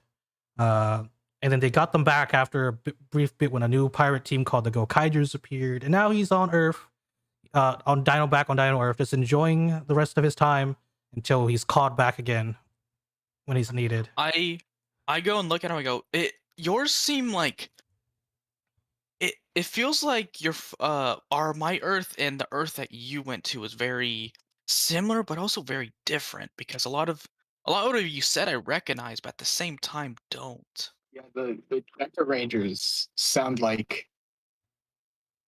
And then they got them back after a brief bit when a new pirate team called the Gokaijers appeared, and now he's on Earth, on Dino Earth, just enjoying the rest of his time until he's called back again when he's needed. I go and look at him. I go, yours seem like it feels like my Earth and the Earth that you went to is very similar, but also very different because a lot of you said I recognize, but at the same time don't. Yeah, the Deco Rangers sound like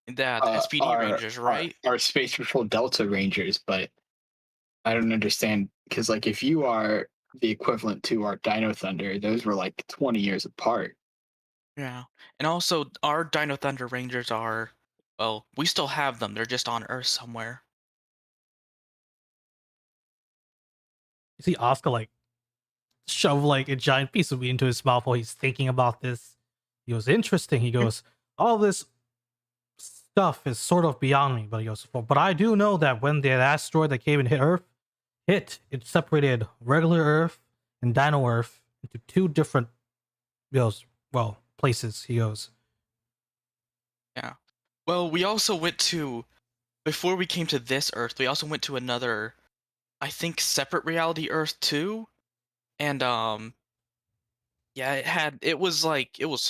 the SPD Rangers, right? Our Space Patrol Delta Rangers, but I don't understand because like if you are the equivalent to our Dino Thunder, those were like 20 years apart. Yeah, and also our Dino Thunder Rangers are, well, we still have them. They're just on Earth somewhere. You see Oscar like shove like a giant piece of meat into his mouth while he's thinking about this. He goes, interesting. He goes, all this stuff is sort of beyond me, but he goes, but I do know that when the asteroid that came and hit Earth it separated regular Earth and Dino Earth into two different places. He goes, yeah. Well, we also went to, before we came to this Earth, we also went to another, I think, separate reality Earth too. And yeah, it was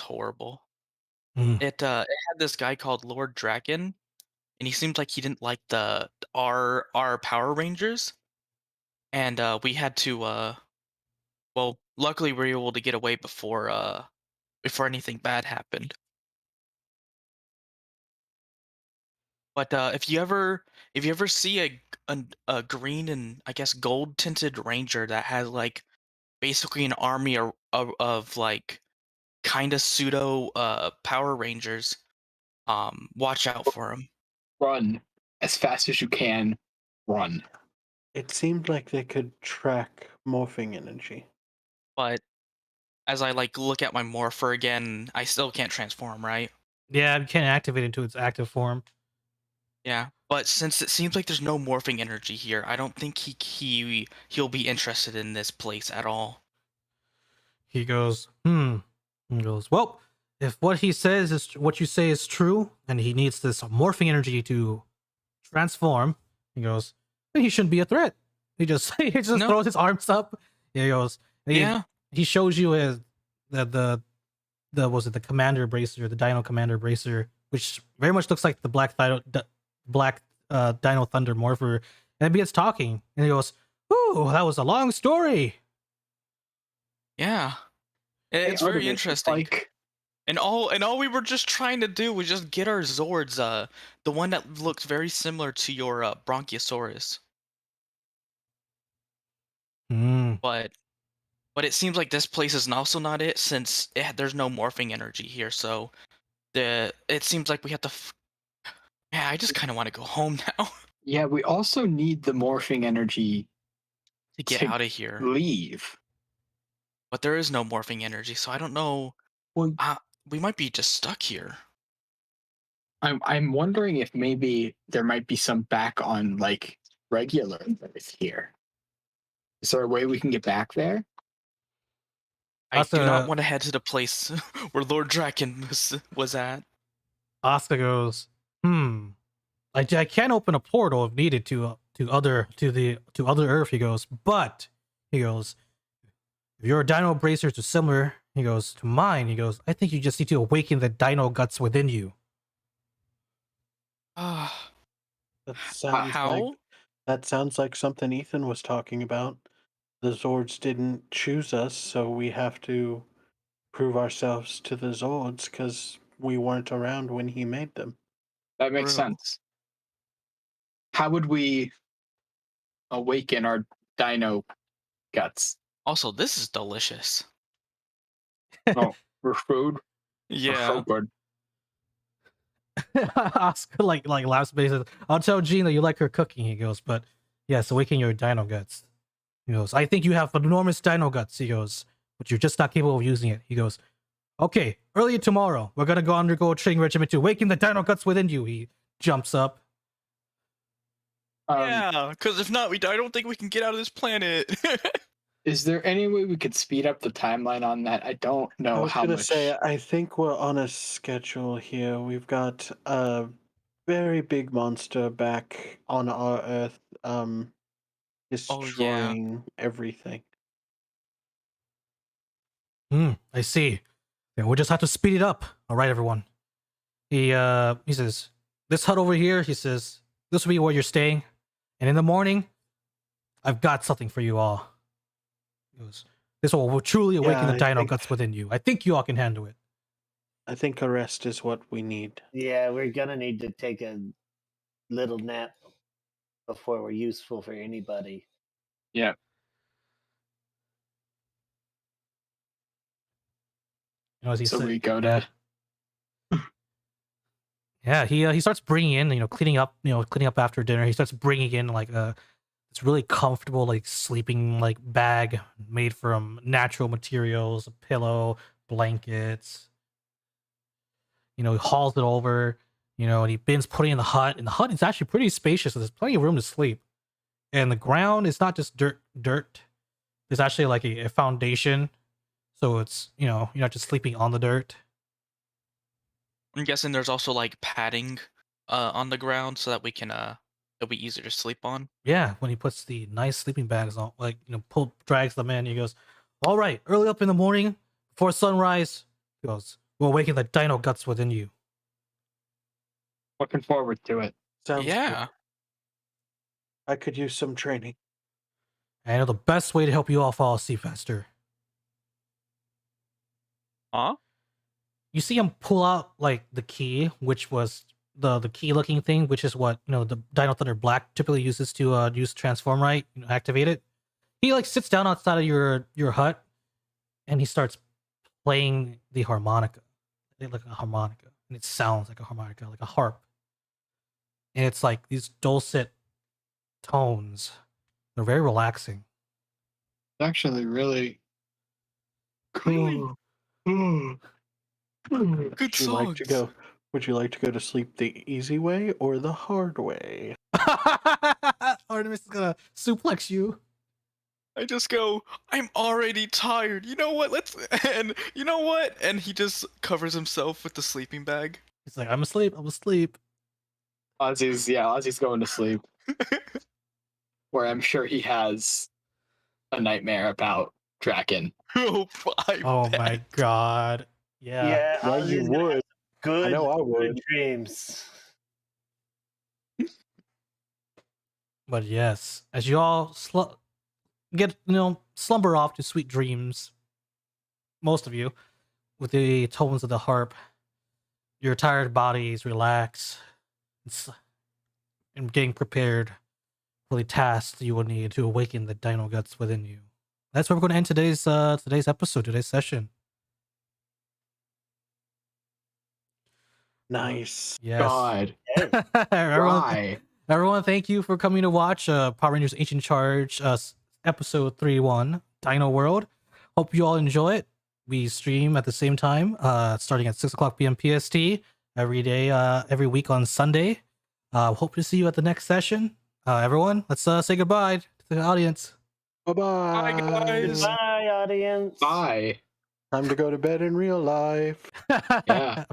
horrible. It had this guy called Lord Draken, and he seemed like he didn't like our Power Rangers. And we had to well, luckily we were able to get away before anything bad happened. But if you ever see a green and I guess gold tinted ranger that has like basically an army of like kind of pseudo Power Rangers, watch out for him. Run as fast as you can. Run. It seemed like they could track morphing energy. But as I like look at my Morpher again, I still can't transform, right? Yeah, you can't activate it into its active form. Yeah, but since it seems like there's no morphing energy here, I don't think he'll be interested in this place at all. He goes, He goes, well, if what he says is what you say is true, and he needs this morphing energy to transform, he goes, then he shouldn't be a threat. He just throws his arms up. He goes, he shows you the commander bracer, the Dino commander bracer, which very much looks like the black Dino Thunder Morpher. And he begins talking, and he goes, "Ooh, that was a long story." Yeah, it's very interesting. And all we were just trying to do was just get our Zords, the one that looks very similar to your Bronchiosaurus. But it seems like this place is also not it, since there's no morphing energy here. So it seems like we have to. Yeah, I just kind of want to go home now. Yeah, we also need the morphing energy to get out of here. Leave. But there is no morphing energy, so I don't know. Well, we might be just stuck here. I'm wondering if maybe there might be some back on like regular Earth here. Is there a way we can get back there? I do not want to head to the place where Lord Draken was at. Asuka goes, I can open a portal if needed to other Earth. He goes, but he goes, if your dino bracers are similar, he goes, to mine, he goes, I think you just need to awaken the dino guts within you. That sounds How? That sounds like something Ethan was talking about. The Zords didn't choose us, so we have to prove ourselves to the Zords because we weren't around when he made them. That makes sense. How would we awaken our dino guts? Also, this is delicious. Oh, for food? Yeah. So good. Asuka like laughs, but he says, I'll tell Gina you like her cooking. He goes, but yes, awaken your dino guts. He goes, I think you have enormous dino guts. He goes, but you're just not capable of using it. He goes, okay, early tomorrow, we're gonna go undergo a training regimen to awaken the dino guts within you. He jumps up. Yeah, because if not, I don't think we can get out of this planet. Is there any way we could speed up the timeline on that? I don't know I was how gonna much. say, I think we're on a schedule here. We've got a very big monster back on our Earth, destroying everything. I see. Then we'll just have to speed it up. All right, everyone. He says, this hut over here, he says, this will be where you're staying. And in the morning, I've got something for you all. He goes, this will truly awaken the dino guts within you. I think you all can handle it. I think a rest is what we need. Yeah, we're gonna need to take a little nap before we're useful for anybody. Yeah. You know, as he So said, we go to. Yeah, he starts bringing in, cleaning up after dinner. He starts bringing in like this really comfortable like sleeping like bag made from natural materials, a pillow, blankets. He hauls it over, and he begins putting in the hut. And the hut is actually pretty spacious. So there's plenty of room to sleep. And the ground is not just dirt. There's actually like a foundation. So it's, you're not just sleeping on the dirt. I'm guessing there's also like padding on the ground so that we can it'll be easier to sleep on. Yeah, when he puts the nice sleeping bags on, like, drags them in, he goes, all right, early up in the morning, before sunrise, he goes, we'll awaken the dino guts within you. Looking forward to it. Sounds Yeah. good. I could use some training. I know the best way to help you all fall asleep faster. Huh? You see him pull out, like, the key, which was the key-looking thing, which is what, the Dino Thunder Black typically uses to use Transform Right, activate it. He, like, sits down outside of your hut, and he starts playing the harmonica. Like a harmonica. And it sounds like a harmonica, like a harp. And it's like these dulcet tones. They're very relaxing. It's actually really cool. Good songs. Would you like to go to sleep the easy way or the hard way? Artemis is gonna suplex you. I just go, I'm already tired. You know what? And he just covers himself with the sleeping bag. He's like, I'm asleep. Ozzy's going to sleep. Where I'm sure he has a nightmare about Draken. Oh my god. Yeah. Yeah, you would. Good. I know I would. Good dreams. But yes, as you all slumber off to sweet dreams, most of you, with the tones of the harp, your tired bodies relax and getting prepared for the tasks you will need to awaken the dino guts within you. That's where we're going to end today's episode, today's session. Nice. Yes. God. Everyone, thank you for coming to watch Power Rangers Ancient Charge episode 3-1 Dino World. Hope you all enjoy it. We stream at the same time, starting at 6:00 p.m. PST every day, every week on Sunday. Hope to see you at the next session. Everyone, let's say goodbye to the audience. Bye-bye. guys. Goodbye, audience. Bye. Time to go to bed in real life. Yeah.